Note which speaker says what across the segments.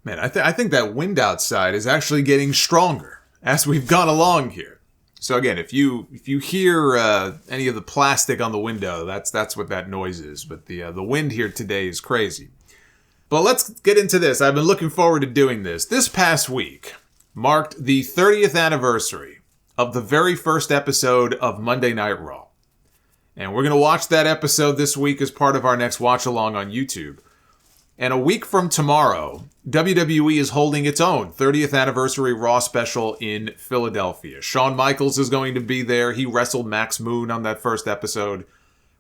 Speaker 1: Man, I think that wind outside is actually getting stronger as we've gone along here. So again, if you hear any of the plastic on the window, that's what that noise is. But the wind here today is crazy. But let's get into this. I've been looking forward to doing this. This past week marked the 30th anniversary of the very first episode of Monday Night Raw. And we're going to watch that episode this week as part of our next watch-along on YouTube. And a week from tomorrow, WWE is holding its own 30th anniversary Raw special in Philadelphia. Shawn Michaels is going to be there. He wrestled Max Moon on that first episode.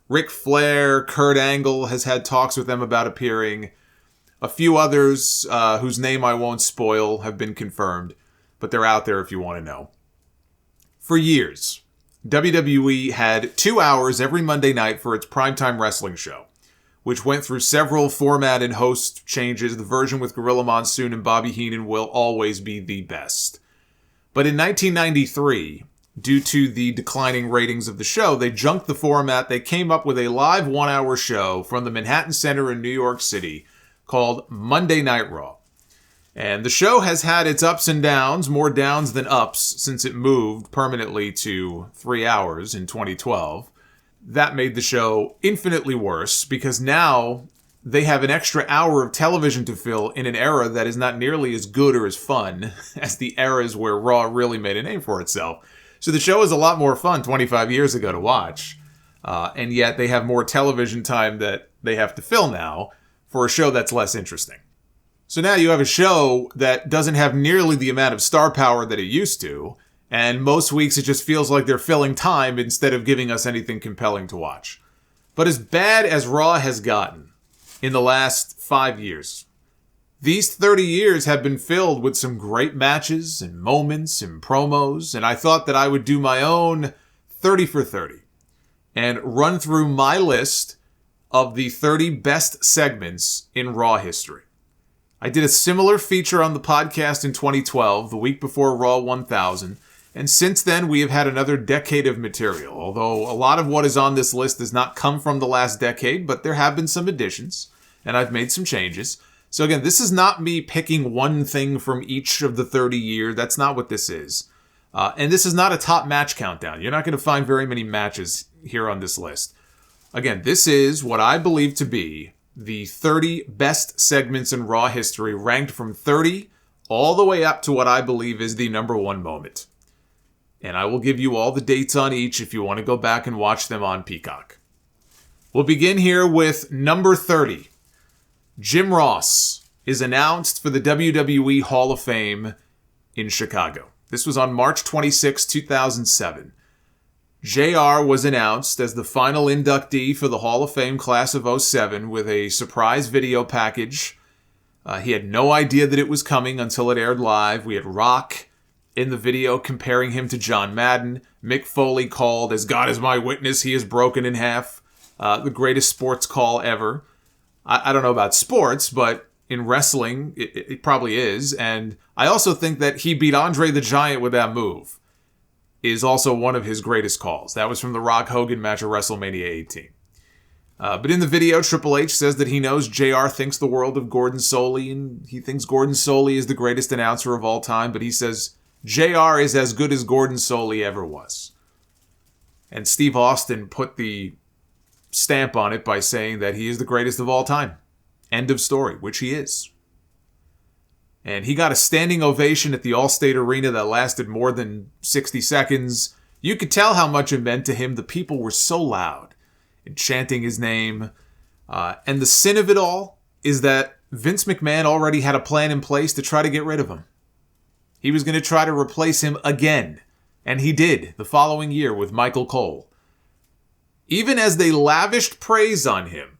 Speaker 1: Ric Flair, Kurt Angle has had talks with them about appearing. A few others whose name I won't spoil have been confirmed, but they're out there if you want to know. For years, WWE had 2 hours every Monday night for its primetime wrestling show, which went through several format and host changes. The version with Gorilla Monsoon and Bobby Heenan will always be the best. But in 1993, due to the declining ratings of the show, they junked the format. They came up with a live 1 hour show from the Manhattan Center in New York City called Monday Night Raw. And the show has had its ups and downs, more downs than ups, since it moved permanently to 3 hours in 2012. That made the show infinitely worse because now they have an extra hour of television to fill in an era that is not nearly as good or as fun as the eras where Raw really made a name for itself. So the show is a lot more fun 25 years ago to watch. And yet they have more television time that they have to fill now for a show that's less interesting. So now you have a show that doesn't have nearly the amount of star power that it used to. And most weeks it just feels like they're filling time instead of giving us anything compelling to watch. But as bad as Raw has gotten in the last 5 years, these 30 years have been filled with some great matches and moments and promos. And I thought that I would do my own 30 for 30 and run through my list of the 30 best segments in Raw history. I did a similar feature on the podcast in 2012, the week before Raw 1000. And since then, we have had another decade of material, although a lot of what is on this list does not come from the last decade, but there have been some additions, and I've made some changes. So again, this is not me picking one thing from each of the 30 years. That's not what this is. And this is not a top match countdown. You're not going to find very many matches here on this list. Again, this is what I believe to be the 30 best segments in Raw history, ranked from 30 all the way up to what I believe is the number one moment. And I will give you all the dates on each if you want to go back and watch them on Peacock. We'll begin here with number 30. Jim Ross is announced for the WWE Hall of Fame in Chicago. This was on March 26, 2007. JR was announced as the final inductee for the Hall of Fame class of 07 with a surprise video package. He had no idea that it was coming until it aired live. We had Rock in the video comparing him to John Madden. Mick Foley called, "As God is my witness, he is broken in half." The greatest sports call ever. I don't know about sports, but in wrestling, it probably is. And I also think that he beat Andre the Giant with that move is also one of his greatest calls. That was from the Rock-Hogan match at WrestleMania 18. But in the video, Triple H says that he knows JR thinks the world of Gordon Solie, and he thinks Gordon Solie is the greatest announcer of all time, but he says JR is as good as Gordon Solie ever was. And Steve Austin put the stamp on it by saying that he is the greatest of all time. End of story, which he is. And he got a standing ovation at the Allstate Arena that lasted more than 60 seconds. You could tell how much it meant to him. The people were so loud and chanting his name. And the sin of it all is that Vince McMahon already had a plan in place to try to get rid of him. He was going to try to replace him again. And he did the following year with Michael Cole. Even as they lavished praise on him,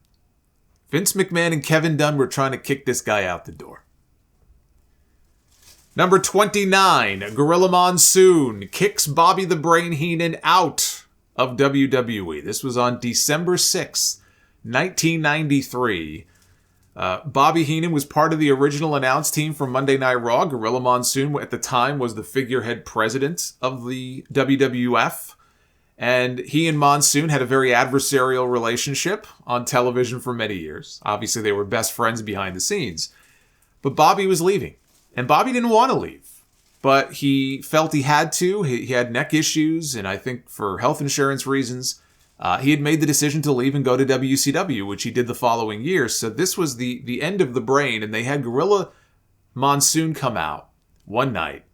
Speaker 1: Vince McMahon and Kevin Dunn were trying to kick this guy out the door. Number 29, Gorilla Monsoon kicks Bobby the Brain Heenan out of WWE. This was on December 6th, 1993. Bobby Heenan was part of the original announce team from Monday Night Raw. Gorilla Monsoon, at the time, was the figurehead president of the WWF. And he and Monsoon had a very adversarial relationship on television for many years. Obviously, they were best friends behind the scenes. But Bobby was leaving. And Bobby didn't want to leave. But he felt he had to. He had neck issues, and I think for health insurance reasons, he had made the decision to leave and go to WCW, which he did the following year. So this was the end of the brain, and they had Gorilla Monsoon come out one night.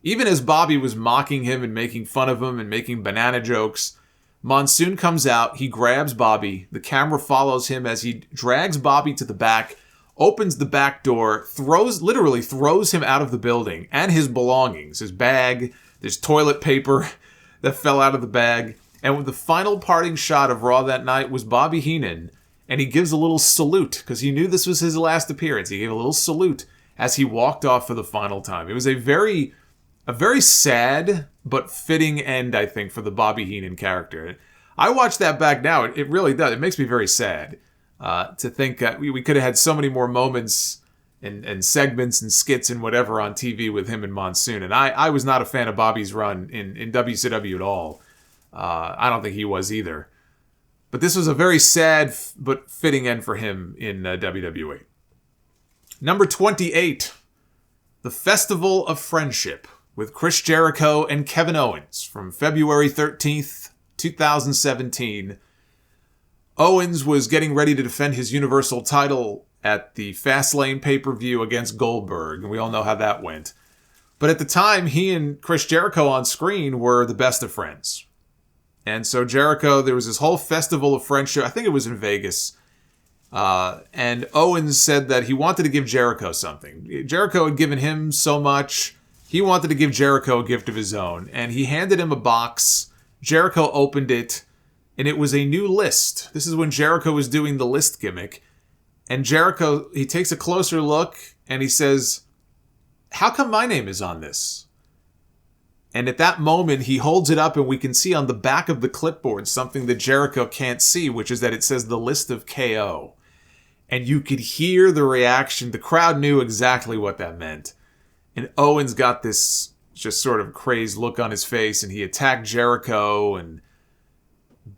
Speaker 1: Even as Bobby was mocking him and making fun of him and making banana jokes, Monsoon comes out, he grabs Bobby, the camera follows him as he drags Bobby to the back, opens the back door, literally throws him out of the building and his belongings, his bag, there's toilet paper that fell out of the bag. And with the final parting shot of Raw that night was Bobby Heenan, and he gives a little salute because he knew this was his last appearance. He gave a little salute as he walked off for the final time. It was a very sad but fitting end, I think, for the Bobby Heenan character. I watch that back now. It really does. It makes me very sad. To think that we could have had so many more moments and segments and skits and whatever on TV with him and Monsoon. And I was not a fan of Bobby's run in WCW at all. I don't think he was either. But this was a very sad but fitting end for him in WWE. Number 28, The Festival of Friendship with Chris Jericho and Kevin Owens from February 13th, 2017. Owens was getting ready to defend his Universal title at the Fastlane pay-per-view against Goldberg, and we all know how that went. But at the time, he and Chris Jericho on screen were the best of friends. And so Jericho, there was this whole festival of friendship, I think it was in Vegas, and Owens said that he wanted to give Jericho something. Jericho had given him so much, he wanted to give Jericho a gift of his own, and he handed him a box. Jericho opened it, and it was a new list. This is when Jericho was doing the list gimmick. And Jericho, he takes a closer look and he says, "How come my name is on this?" And at that moment, he holds it up and we can see on the back of the clipboard something that Jericho can't see, which is that it says the list of KO. And you could hear the reaction. The crowd knew exactly what that meant. And Owens got this just sort of crazed look on his face, and he attacked Jericho and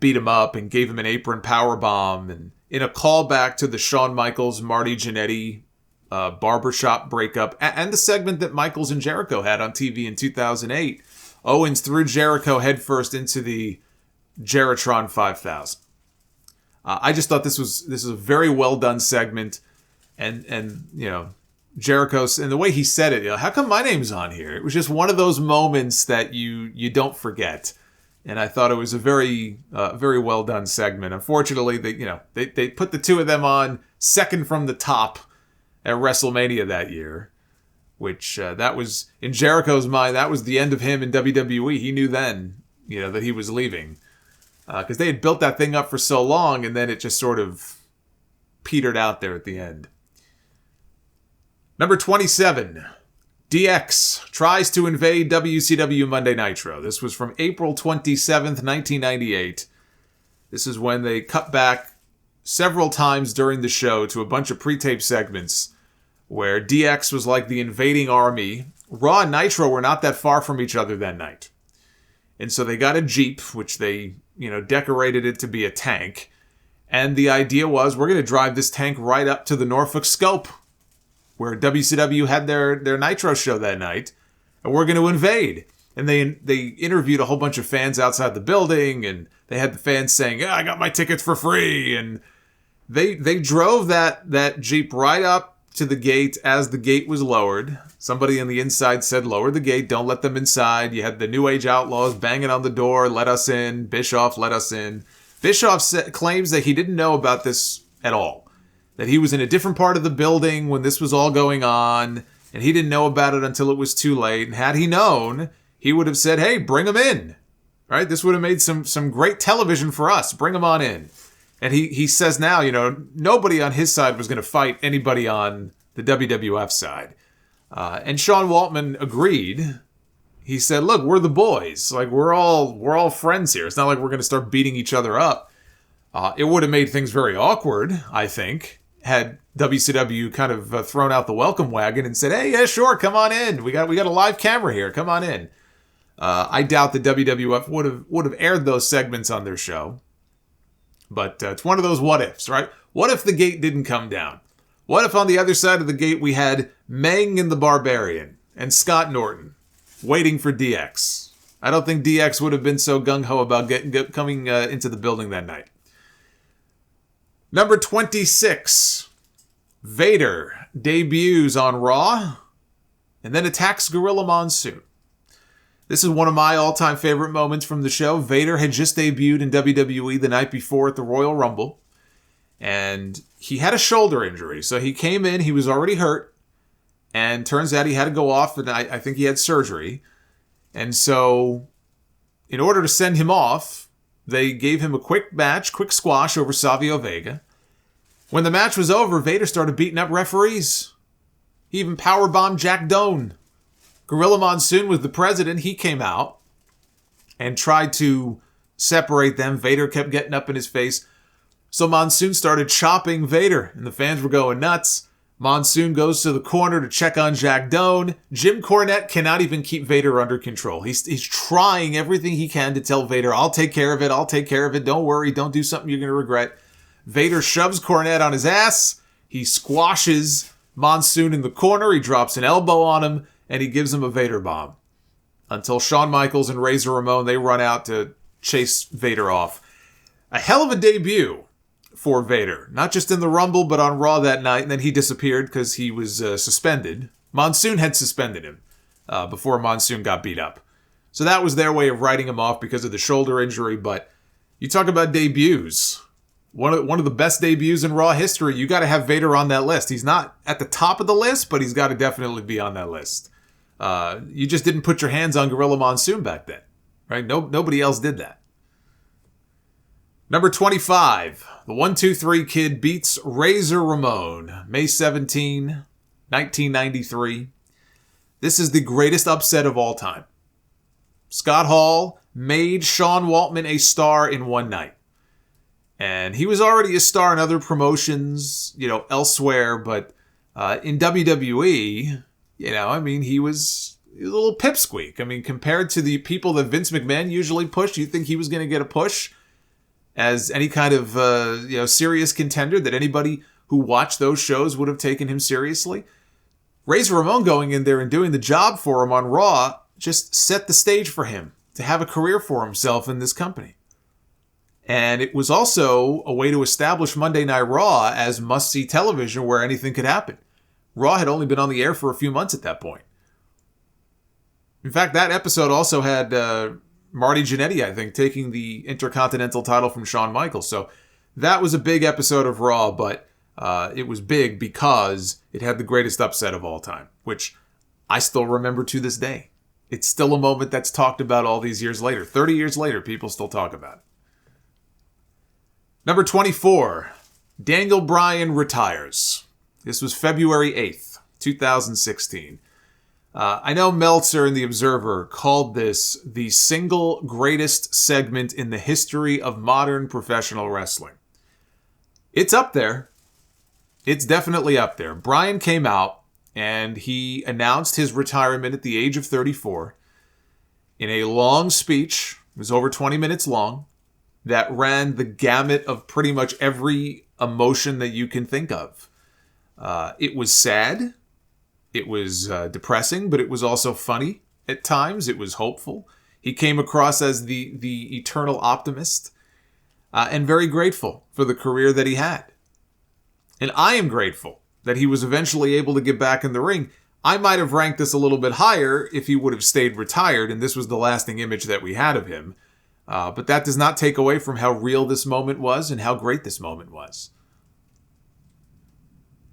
Speaker 1: beat him up and gave him an apron powerbomb. And in a callback to the Shawn Michaels, Marty Jannetty barbershop breakup and the segment that Michaels and Jericho had on TV in 2008, Owens threw Jericho headfirst into the Jeritron 5000. I just thought this was a very well done segment, and you know, Jericho, and the way he said it, you know, how come my name's on here? It was just one of those moments that you don't forget. And I thought it was a very well done segment. Unfortunately, they put the two of them on second from the top at WrestleMania that year, which that was, in Jericho's mind, that was the end of him in WWE. He knew then, that he was leaving, because they had built that thing up for so long, and then it just sort of petered out there at the end. Number 27. DX tries to invade WCW Monday Nitro. This was from April 27th, 1998. This is when they cut back several times during the show to a bunch of pre-tape segments where DX was like the invading army. Raw and Nitro were not that far from each other that night. And so they got a Jeep, which they, decorated it to be a tank. And the idea was, we're going to drive this tank right up to the Norfolk Scope, where WCW had their Nitro show that night, and we're going to invade. And they interviewed a whole bunch of fans outside the building, and they had the fans saying, I got my tickets for free. And they drove that Jeep right up to the gate as the gate was lowered. Somebody on the inside said, lower the gate, don't let them inside. You had the New Age Outlaws banging on the door, let us in. Bischoff let us in. Bischoff claims that he didn't know about this at all, that he was in a different part of the building when this was all going on, and he didn't know about it until it was too late. And had he known, he would have said, hey, bring them in. Right? This would have made some great television for us. Bring them on in. And he says now, nobody on his side was going to fight anybody on the WWF side. And Sean Waltman agreed. He said, look, we're the boys. Like, we're all friends here. It's not like we're going to start beating each other up. It would have made things very awkward, I think, had WCW kind of thrown out the welcome wagon and said, hey, yeah, sure, come on in. We got a live camera here. Come on in. I doubt the WWF would have aired those segments on their show. But it's one of those what ifs, right? What if the gate didn't come down? What if on the other side of the gate we had Meng and the Barbarian, and Scott Norton, waiting for DX. I don't think DX would have been so gung-ho about coming into the building that night. Number 26, Vader debuts on Raw, and then attacks Gorilla Monsoon. This is one of my all-time favorite moments from the show. Vader had just debuted in WWE the night before at the Royal Rumble, and he had a shoulder injury. So he came in, he was already hurt, and turns out he had to go off, and I think he had surgery. And so, in order to send him off, they gave him a quick match, quick squash over Savio Vega. When the match was over, Vader started beating up referees. He even powerbombed Jack Doan. Gorilla Monsoon was the president. He came out and tried to separate them. Vader kept getting up in his face. So Monsoon started chopping Vader, and the fans were going nuts. Monsoon goes to the corner to check on Jack Doan. Jim Cornette cannot even keep Vader under control. He's trying everything he can to tell Vader, I'll take care of it, I'll take care of it, don't worry, don't do something you're going to regret. Vader shoves Cornette on his ass. He squashes Monsoon in the corner. He drops an elbow on him, and he gives him a Vader bomb. Until Shawn Michaels and Razor Ramon, they run out to chase Vader off. A hell of a debut for Vader. Not just in the Rumble, but on Raw that night. And then he disappeared because he was suspended. Monsoon had suspended him before Monsoon got beat up. So that was their way of writing him off because of the shoulder injury. But you talk about debuts. One of the best debuts in Raw history. You got to have Vader on that list. He's not at the top of the list, but he's got to definitely be on that list. You just didn't put your hands on Gorilla Monsoon back then, right? Nobody else did that. Number 25, the 1-2-3 Kid beats Razor Ramon, May 17, 1993. This is the greatest upset of all time. Scott Hall made Sean Waltman a star in one night. And he was already a star in other promotions, elsewhere, but in WWE, he was a little pipsqueak. I mean, compared to the people that Vince McMahon usually pushed, you think he was going to get a push as any kind of, serious contender that anybody who watched those shows would have taken him seriously? Razor Ramon going in there and doing the job for him on Raw just set the stage for him to have a career for himself in this company. And it was also a way to establish Monday Night Raw as must-see television where anything could happen. Raw had only been on the air for a few months at that point. In fact, that episode also had Marty Jannetty, I think, taking the Intercontinental title from Shawn Michaels. So that was a big episode of Raw, but it was big because it had the greatest upset of all time, which I still remember to this day. It's still a moment that's talked about all these years later. 30 years later, people still talk about it. Number 24, Daniel Bryan retires. This was February 8th, 2016. I know Meltzer and The Observer called this the single greatest segment in the history of modern professional wrestling. It's up there. It's definitely up there. Bryan came out and he announced his retirement at the age of 34 in a long speech. It was over 20 minutes long. That ran the gamut of pretty much every emotion that you can think of. It was sad. It was depressing, but it was also funny at times. It was hopeful. He came across as the eternal optimist and very grateful for the career that he had. And I am grateful that he was eventually able to get back in the ring. I might have ranked this a little bit higher if he would have stayed retired, and this was the lasting image that we had of him. But that does not take away from how real this moment was and how great this moment was.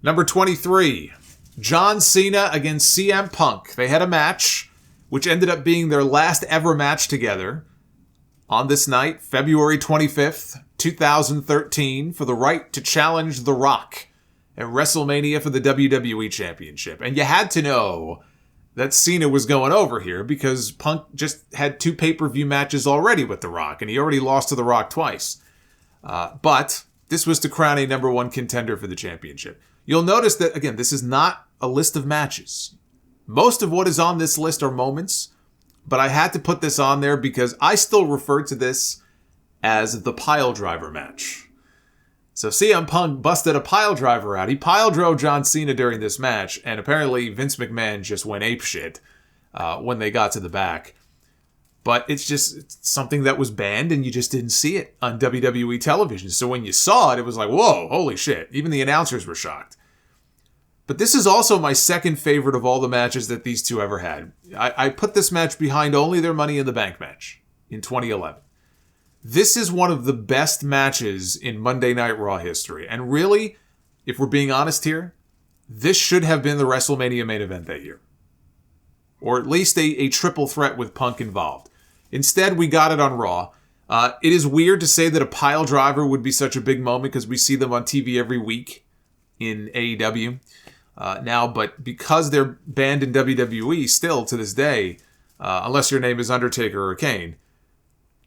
Speaker 1: Number 23, John Cena against CM Punk. They had a match, which ended up being their last ever match together on this night, February 25th, 2013, for the right to challenge The Rock at WrestleMania for the WWE Championship. And you had to know that Cena was going over here because Punk just had 2 pay-per-view matches already with The Rock, and he already lost to The Rock twice. But this was to crown a number 1 contender for the championship. You'll notice that, again, this is not a list of matches. Most of what is on this list are moments, but I had to put this on there because I still refer to this as the pile driver match. So CM Punk busted a pile driver out. He pile drove John Cena during this match, and apparently Vince McMahon just went apeshit when they got to the back. But it's something that was banned, and you just didn't see it on WWE television. So when you saw it, it was like, whoa, holy shit. Even the announcers were shocked. But this is also my second favorite of all the matches that these two ever had. I put this match behind only their Money in the Bank match in 2011. This is one of the best matches in Monday Night Raw history. And really, if we're being honest here, this should have been the WrestleMania main event that year. Or at least a triple threat with Punk involved. Instead, we got it on Raw. It is weird to say that a pile driver would be such a big moment because we see them on TV every week in AEW now. But because they're banned in WWE still to this day, unless your name is Undertaker or Kane,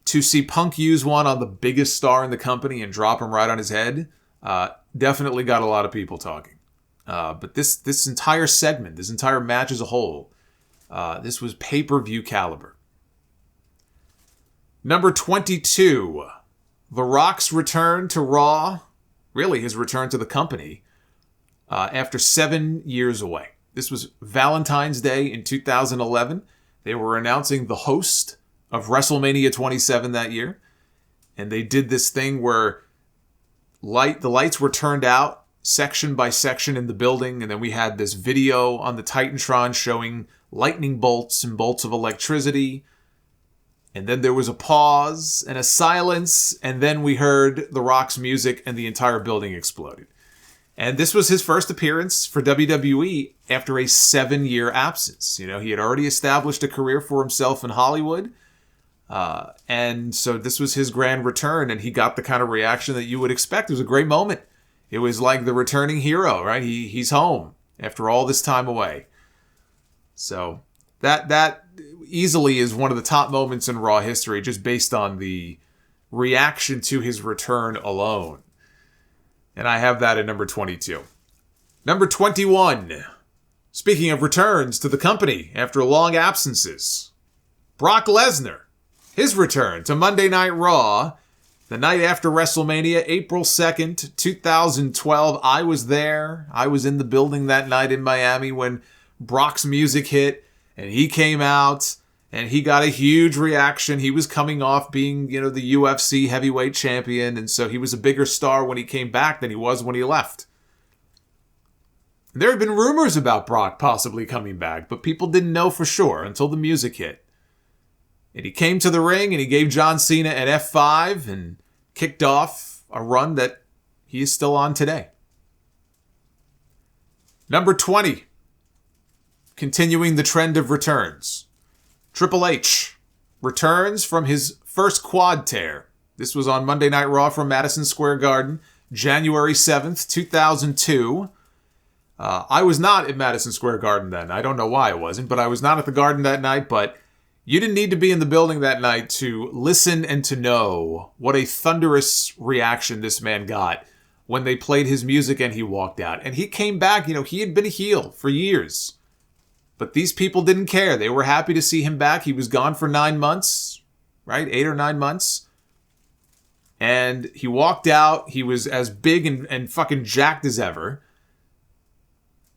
Speaker 1: to see Punk use one on the biggest star in the company and drop him right on his head, definitely got a lot of people talking. But this entire segment, this entire match as a whole, this was pay-per-view caliber. Number 22, The Rock's return to Raw, really his return to the company, after 7 years away. This was Valentine's Day in 2011. They were announcing the host of WrestleMania 27 that year. And they did this thing where the lights were turned out section by section in the building. And then we had this video on the Titantron showing lightning bolts and bolts of electricity. And then there was a pause and a silence. And then we heard The Rock's music and the entire building exploded. And this was his first appearance for WWE after a 7-year absence. You know, he had already established a career for himself in Hollywood. And so this was his grand return, and he got the kind of reaction that you would expect. It was a great moment. It was like the returning hero, right? He's home after all this time away. So that easily is one of the top moments in Raw history, just based on the reaction to his return alone. And I have that at number 22. Number 21. Speaking of returns to the company after long absences, Brock Lesnar. His return to Monday Night Raw, the night after WrestleMania, April 2nd, 2012. I was there. I was in the building that night in Miami when Brock's music hit, and he came out, and he got a huge reaction. He was coming off being, you know, the UFC heavyweight champion, and so he was a bigger star when he came back than he was when he left. There had been rumors about Brock possibly coming back, but people didn't know for sure until the music hit. And he came to the ring and he gave John Cena an F5 and kicked off a run that he is still on today. Number 20. Continuing the trend of returns. Triple H returns from his first quad tear. This was on Monday Night Raw from Madison Square Garden, January 7th, 2002. I was not at Madison Square Garden then. I don't know why I wasn't, but I was not at the Garden that night, but you didn't need to be in the building that night to listen and to know what a thunderous reaction this man got when they played his music and he walked out. And he came back, you know, he had been a heel for years. But these people didn't care. They were happy to see him back. He was gone for 9 months, right? 8 or 9 months. And he walked out. He was as big and fucking jacked as ever.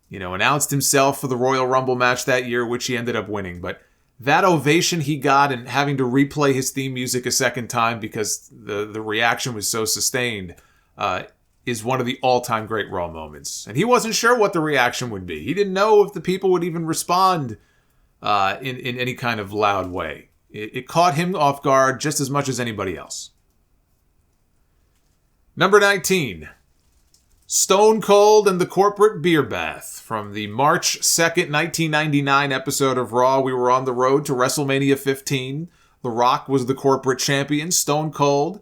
Speaker 1: You know, announced himself for the Royal Rumble match that year, which he ended up winning. But that ovation he got and having to replay his theme music a second time because the reaction was so sustained is one of the all-time great Raw moments. And he wasn't sure what the reaction would be. He didn't know if the people would even respond in any kind of loud way. It caught him off guard just as much as anybody else. Number 19. Stone Cold and the Corporate Beer Bath. From the March 2nd, 1999 episode of Raw, we were on the road to WrestleMania 15. The Rock was the corporate champion. Stone Cold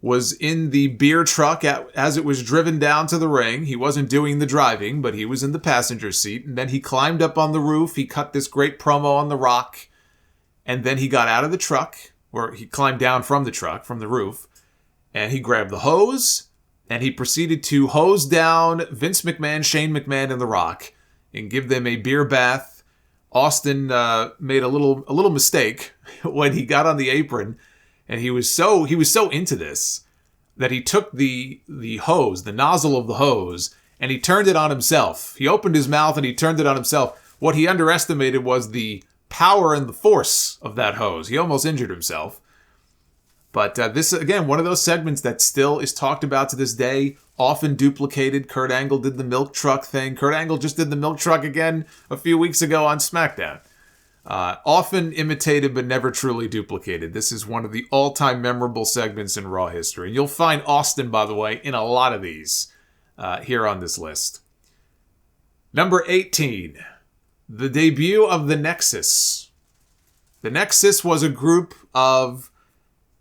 Speaker 1: was in the beer truck as it was driven down to the ring. He wasn't doing the driving, but he was in the passenger seat. And then he climbed up on the roof. He cut this great promo on The Rock. And then he got out of the truck, or he climbed down from the truck, from the roof, and he grabbed the hose. And he proceeded to hose down Vince McMahon, Shane McMahon, and The Rock and give them a beer bath. Austin made a little mistake when he got on the apron, and he was so into this that he took the hose, the nozzle of the hose, and he turned it on himself. He opened his mouth and he turned it on himself. What he underestimated was the power and the force of that hose. He almost injured himself. But this, again, one of those segments that still is talked about to this day, often duplicated. Kurt Angle did the milk truck thing. Kurt Angle just did the milk truck again a few weeks ago on SmackDown. Often imitated but never truly duplicated. This is one of the all-time memorable segments in Raw history. You'll find Austin, by the way, in a lot of these here on this list. Number 18, the debut of the Nexus. The Nexus was a group of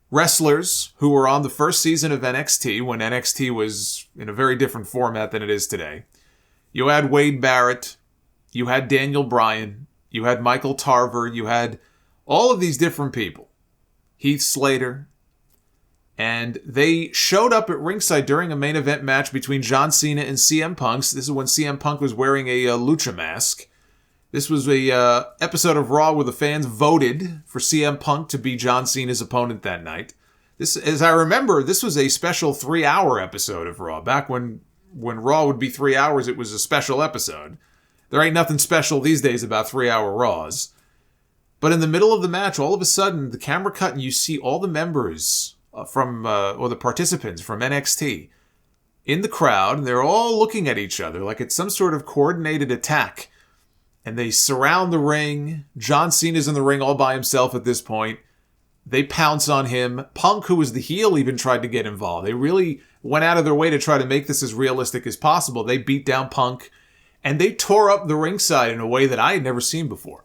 Speaker 1: wrestlers who were on the first season of NXT when NXT was in a very different format than it is today. You had Wade Barrett, you had Daniel Bryan, you had Michael Tarver, you had all of these different people. Heath Slater. And they showed up at ringside during a main event match between John Cena and CM Punk. This is when CM Punk was wearing a lucha mask. This was a episode of Raw where the fans voted for CM Punk to be John Cena's opponent that night. This, as I remember, this was a special 3-hour episode of Raw. Back when Raw would be 3 hours, it was a special episode. There ain't nothing special these days about 3-hour Raws. But in the middle of the match, all of a sudden, the camera cut and you see all the members or the participants from NXT in the crowd. And they're all looking at each other like it's some sort of coordinated attack. And they surround the ring. John Cena's in the ring all by himself at this point. They pounce on him. Punk, who was the heel, even tried to get involved. They really went out of their way to try to make this as realistic as possible. They beat down Punk. And they tore up the ringside in a way that I had never seen before.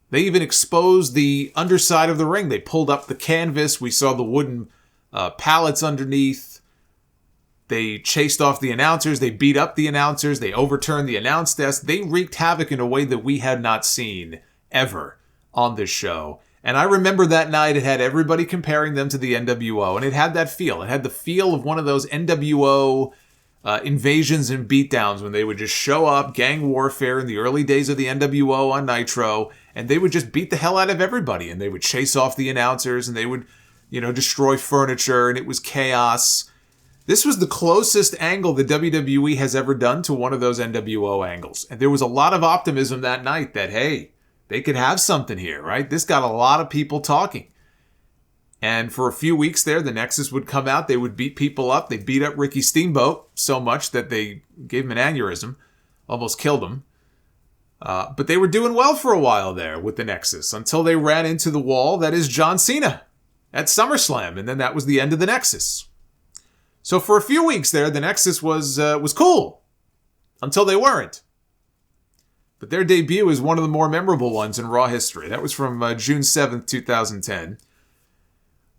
Speaker 1: They even exposed the underside of the ring. They pulled up the canvas. We saw the wooden pallets underneath. They chased off the announcers. They beat up the announcers. They overturned the announce desk. They wreaked havoc in a way that we had not seen ever on this show. And I remember that night it had everybody comparing them to the NWO. And it had that feel. It had the feel of one of those NWO invasions and beatdowns when they would just show up, gang warfare in the early days of the NWO on Nitro. And they would just beat the hell out of everybody. And they would chase off the announcers. And they would, destroy furniture. And it was chaos. This was the closest angle the WWE has ever done to one of those NWO angles. And there was a lot of optimism that night that, hey, they could have something here, right? This got a lot of people talking. And for a few weeks there, the Nexus would come out. They would beat people up. They beat up Ricky Steamboat so much that they gave him an aneurysm. Almost killed him. But they were doing well for a while there with the Nexus until they ran into the wall that is John Cena at SummerSlam. And then that was the end of the Nexus. So for a few weeks there, the Nexus was cool until they weren't. But their debut is one of the more memorable ones in Raw history. That was from June 7th, 2010.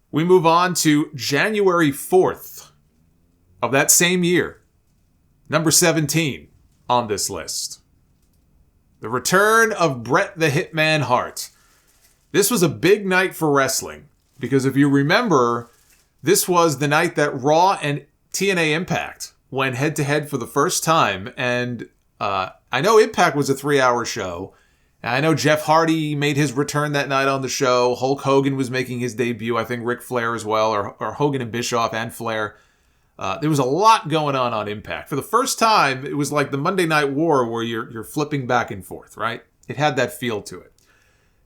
Speaker 1: We move on to January 4th of that same year. Number 17 on this list. The return of Bret the Hitman Hart. This was a big night for wrestling because if you remember, this was the night that Raw and TNA Impact went head-to-head for the first time. And I know Impact was a 3-hour show. I know Jeff Hardy made his return that night on the show. Hulk Hogan was making his debut. I think Ric Flair as well, or Hogan and Bischoff and Flair. There was a lot going on Impact. For the first time, it was like the Monday Night War where you're flipping back and forth, right? It had that feel to it.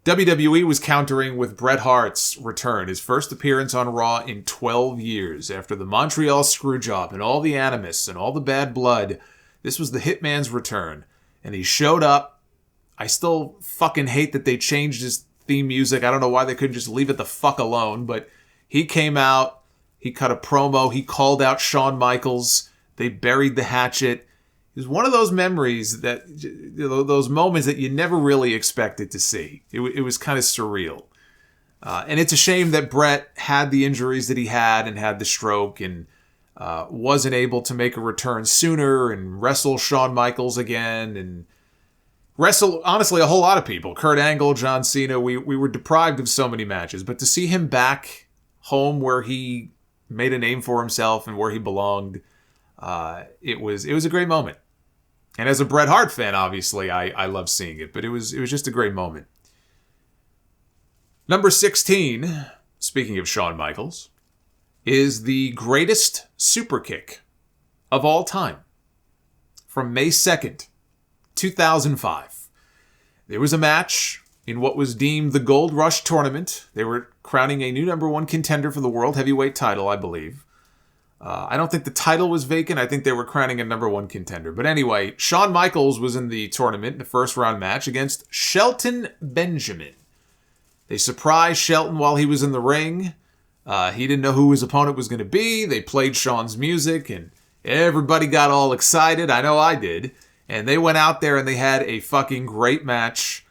Speaker 1: WWE was countering with Bret Hart's return, his first appearance on Raw in 12 years. After the Montreal Screwjob and all the animus and all the bad blood, this was the Hitman's return. And he showed up. I still fucking hate that they changed his theme music. I don't know why they couldn't just leave it the fuck alone. But he came out. He cut a promo. He called out Shawn Michaels. They buried the hatchet. It was one of those memories that, those moments that you never really expected to see. It was kind of surreal. And it's a shame that Bret had the injuries that he had and had the stroke and wasn't able to make a return sooner and wrestle Shawn Michaels again and wrestle, honestly, a whole lot of people. Kurt Angle, John Cena, we were deprived of so many matches. But to see him back home where he made a name for himself and where he belonged, it was a great moment. And as a Bret Hart fan, obviously, I love seeing it. But it was just a great moment. Number 16, speaking of Shawn Michaels, is the greatest super kick of all time. From May 2nd, 2005. There was a match in what was deemed the Gold Rush tournament. They were crowning a new number one contender for the World Heavyweight title, I believe. I don't think the title was vacant. I think they were crowning a number one contender. But anyway, Shawn Michaels was in the tournament in the first round match against Shelton Benjamin. They surprised Shelton while he was in the ring. He didn't know who his opponent was going to be. They played Shawn's music and everybody got all excited. I know I did. And they went out there and they had a fucking great match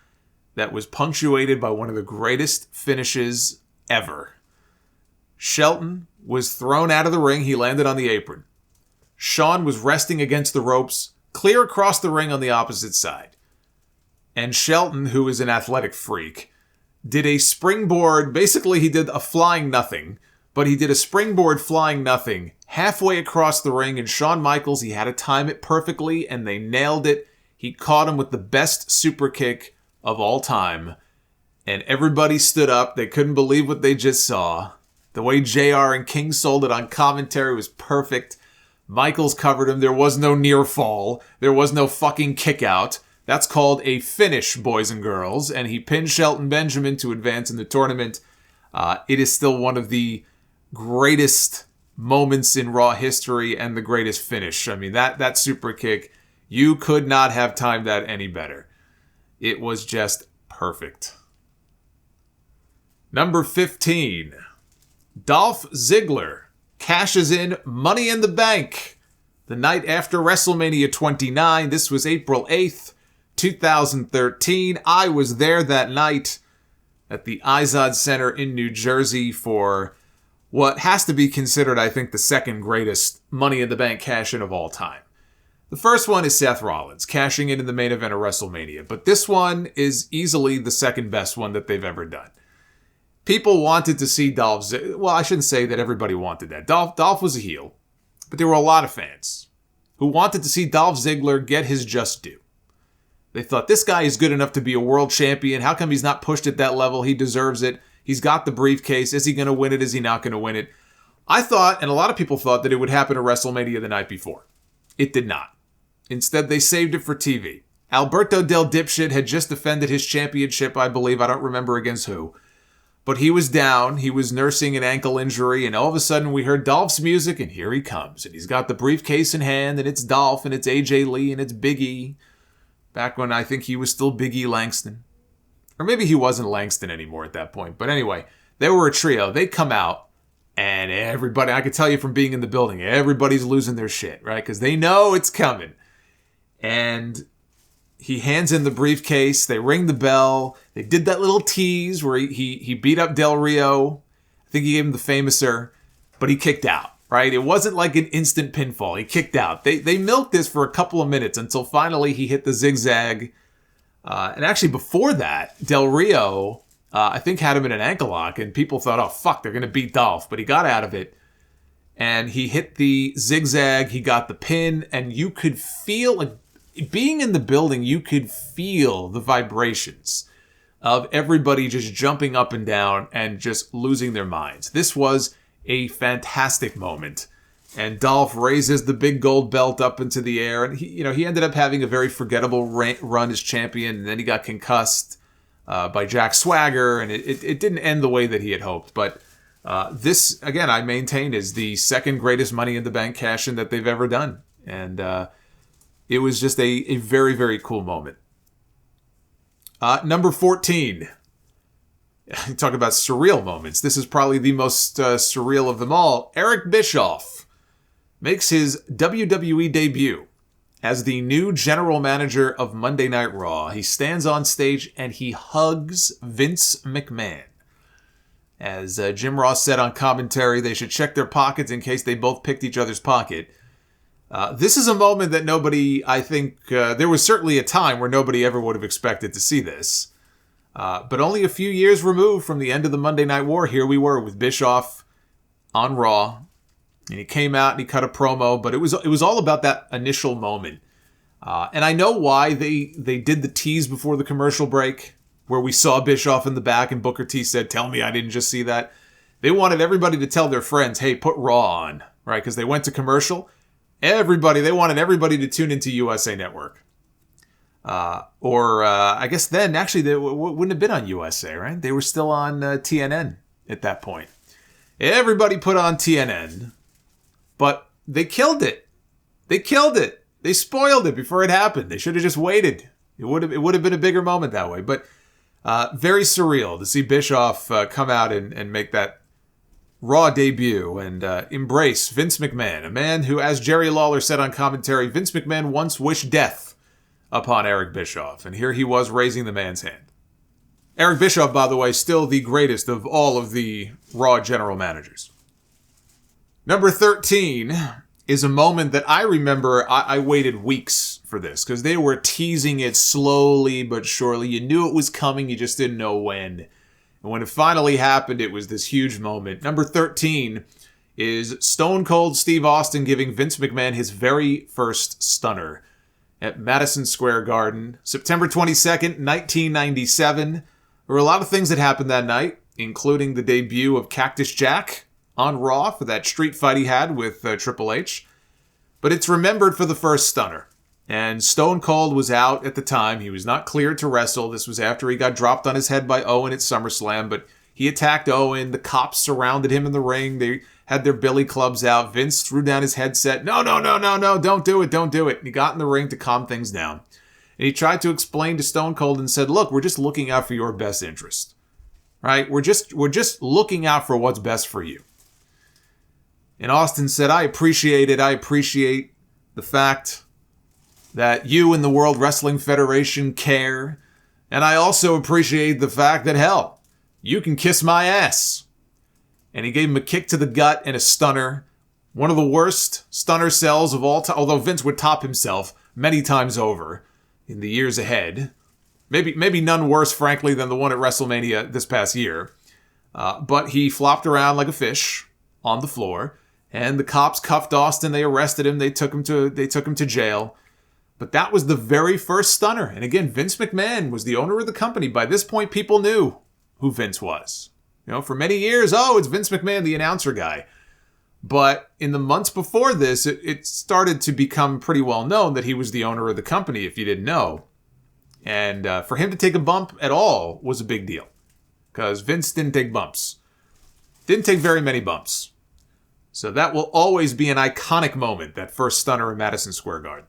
Speaker 1: that was punctuated by one of the greatest finishes ever. Shelton was thrown out of the ring. He landed on the apron. Shawn was resting against the ropes, clear across the ring on the opposite side. And Shelton, who is an athletic freak, did a springboard. Basically, he did a flying nothing, but he did a springboard flying nothing halfway across the ring. And Shawn Michaels, he had to time it perfectly, and they nailed it. He caught him with the best super kick of all time. And everybody stood up. They couldn't believe what they just saw. The way JR and King sold it on commentary was perfect. Michaels covered him. There was no near fall. There was no fucking kick out. That's called a finish, boys and girls. And he pinned Shelton Benjamin to advance in the tournament. It is still one of the greatest moments in Raw history and the greatest finish. I mean, that super kick, you could not have timed that any better. It was just perfect. Number 15. Dolph Ziggler cashes in Money in the Bank the night after WrestleMania 29. This was April 8th, 2013. I was there that night at the Izod Center in New Jersey for what has to be considered, I think, the second greatest Money in the Bank cash-in of all time. The first one is Seth Rollins cashing in the main event of WrestleMania, but this one is easily the second best one that they've ever done. People wanted to see Dolph Ziggler. Well, I shouldn't say that everybody wanted that. Dolph was a heel, but there were a lot of fans who wanted to see Dolph Ziggler get his just due. They thought, this guy is good enough to be a world champion. How come he's not pushed at that level? He deserves it. He's got the briefcase. Is he going to win it? Is he not going to win it? I thought, and a lot of people thought, that it would happen at WrestleMania the night before. It did not. Instead, they saved it for TV. Alberto Del Dipshit had just defended his championship, I believe. I don't remember against who. But he was down. He was nursing an ankle injury. And all of a sudden, we heard Dolph's music, and here he comes. And he's got the briefcase in hand, and it's Dolph, and it's AJ Lee, and it's Big E. Back when I think he was still Big E Langston. Or maybe he wasn't Langston anymore at that point. But anyway, they were a trio. They come out, and everybody, I could tell you from being in the building, everybody's losing their shit, right? Because they know it's coming. And he hands in the briefcase. They ring the bell. They did that little tease where he beat up Del Rio. I think he gave him the famouser, but he kicked out, right? It wasn't like an instant pinfall. He kicked out. They milked this for a couple of minutes until finally he hit the zigzag. And actually before that, Del Rio, I think, had him in an ankle lock, and people thought, oh, fuck, they're going to beat Dolph. But he got out of it, and he hit the zigzag. He got the pin, and you could feel, like, being in the building, you could feel the vibrations of everybody just jumping up and down and just losing their minds. This was a fantastic moment. And Dolph raises the big gold belt up into the air. And he ended up having a very forgettable run as champion. And then he got concussed by Jack Swagger. And it didn't end the way that he had hoped. But this, again, I maintain, is the second greatest Money in the Bank cash-in that they've ever done. And it was just a very, very cool moment. Number 14. Talk about surreal moments. This is probably the most surreal of them all. Eric Bischoff makes his WWE debut as the new general manager of Monday Night Raw. He stands on stage and he hugs Vince McMahon. As Jim Ross said on commentary, they should check their pockets in case they both picked each other's pocket. This is a moment that nobody, I think, there was certainly a time where nobody ever would have expected to see this. But only a few years removed from the end of the Monday Night War, here we were with Bischoff on Raw. And he came out and he cut a promo, but it was all about that initial moment. And I know why they did the tease before the commercial break, where we saw Bischoff in the back and Booker T said, "Tell me I didn't just see that." They wanted everybody to tell their friends, hey, put Raw on, right? Because they went to commercial. They wanted everybody to tune into USA Network. I guess then, actually, they wouldn't have been on USA, right? They were still on TNN at that point. Everybody put on TNN, but they killed it. They spoiled it before it happened. They should have just waited. It would have been a bigger moment that way. But very surreal to see Bischoff come out and make that Raw debut and embrace Vince McMahon, a man who, as Jerry Lawler said on commentary, Vince McMahon once wished death upon Eric Bischoff. And here he was raising the man's hand. Eric Bischoff, by the way, still the greatest of all of the Raw general managers. Number 13 is a moment that I remember I waited weeks for this because they were teasing it slowly but surely. You knew it was coming, you just didn't know when. And when it finally happened, it was this huge moment. Number 13 is Stone Cold Steve Austin giving Vince McMahon his very first stunner at Madison Square Garden, September 22nd, 1997. There were a lot of things that happened that night, including the debut of Cactus Jack on Raw for that street fight he had with Triple H. But it's remembered for the first stunner. And Stone Cold was out at the time. He was not cleared to wrestle. This was after he got dropped on his head by Owen at SummerSlam. But he attacked Owen. The cops surrounded him in the ring. They had their billy clubs out. Vince threw down his headset. No, don't do it. And he got in the ring to calm things down. And he tried to explain to Stone Cold and said, look, we're just looking out for your best interest. Right? We're just looking out for what's best for you. And Austin said, I appreciate it. I appreciate the fact that you and the World Wrestling Federation care. And I also appreciate the fact that, hell, you can kiss my ass. And he gave him a kick to the gut and a stunner. One of the worst stunner sells of all time, although Vince would top himself many times over in the years ahead. Maybe none worse, frankly, than the one at WrestleMania this past year. But he flopped around like a fish on the floor. And the cops cuffed Austin. They arrested him. They took him to jail. But that was the very first stunner. And again, Vince McMahon was the owner of the company. By this point, people knew who Vince was. You know, for many years, it's Vince McMahon, the announcer guy. But in the months before this, it started to become pretty well known that he was the owner of the company, if you didn't know. And for him to take a bump at all was a big deal. Because Vince didn't take bumps. Didn't take very many bumps. So that will always be an iconic moment, that first stunner in Madison Square Garden.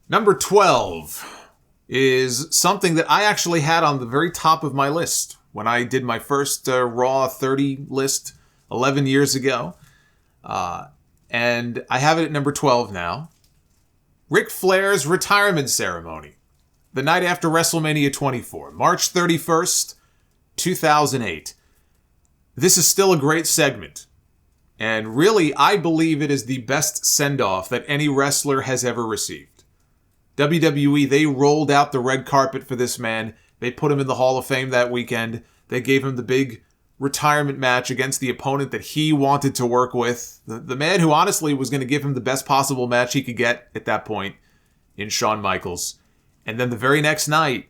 Speaker 1: Number 12 is something that I actually had on the very top of my list when I did my first Raw 30 list 11 years ago. And I have it at number 12 now. Ric Flair's retirement ceremony. The night after WrestleMania 24, March 31st, 2008. This is still a great segment. And really, I believe it is the best send-off that any wrestler has ever received. WWE, they rolled out the red carpet for this man. They put him in the Hall of Fame that weekend. They gave him the big retirement match against the opponent that he wanted to work with. The man who honestly was going to give him the best possible match he could get at that point in Shawn Michaels. And then the very next night,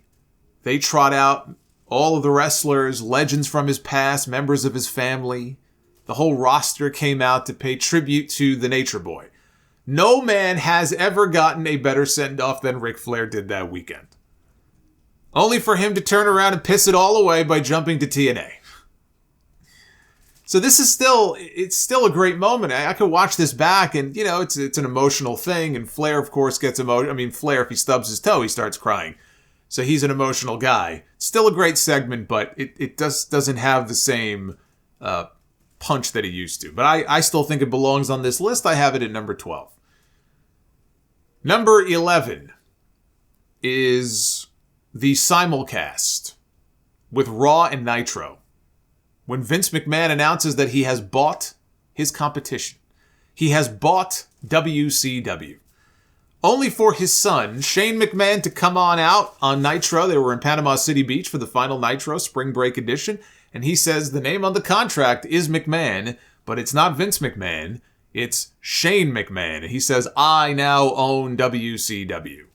Speaker 1: they trot out all of the wrestlers, legends from his past, members of his family. The whole roster came out to pay tribute to the Nature Boy. No man has ever gotten a better send-off than Ric Flair did that weekend. Only for him to turn around and piss it all away by jumping to TNA. So this is still a great moment. I could watch this back and, you know, it's an emotional thing. And Flair, of course, gets emotional. I mean, Flair, if he stubs his toe, he starts crying. So he's an emotional guy. Still a great segment, but it doesn't have the same punch that it used to. But I still think it belongs on this list. I have it at number 12. Number 11 is the simulcast with Raw and Nitro. When Vince McMahon announces that he has bought his competition. He has bought WCW. Only for his son, Shane McMahon, to come on out on Nitro. They were in Panama City Beach for the final Nitro Spring Break edition. And he says the name on the contract is McMahon, but it's not Vince McMahon. It's Shane McMahon. He says, I now own WCW.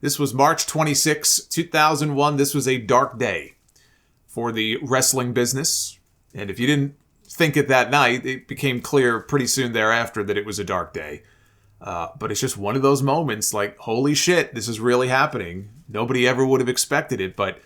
Speaker 1: This was March 26, 2001. This was a dark day for the wrestling business. And if you didn't think it that night, it became clear pretty soon thereafter that it was a dark day. But it's just one of those moments like, holy shit, this is really happening. Nobody ever would have expected it, but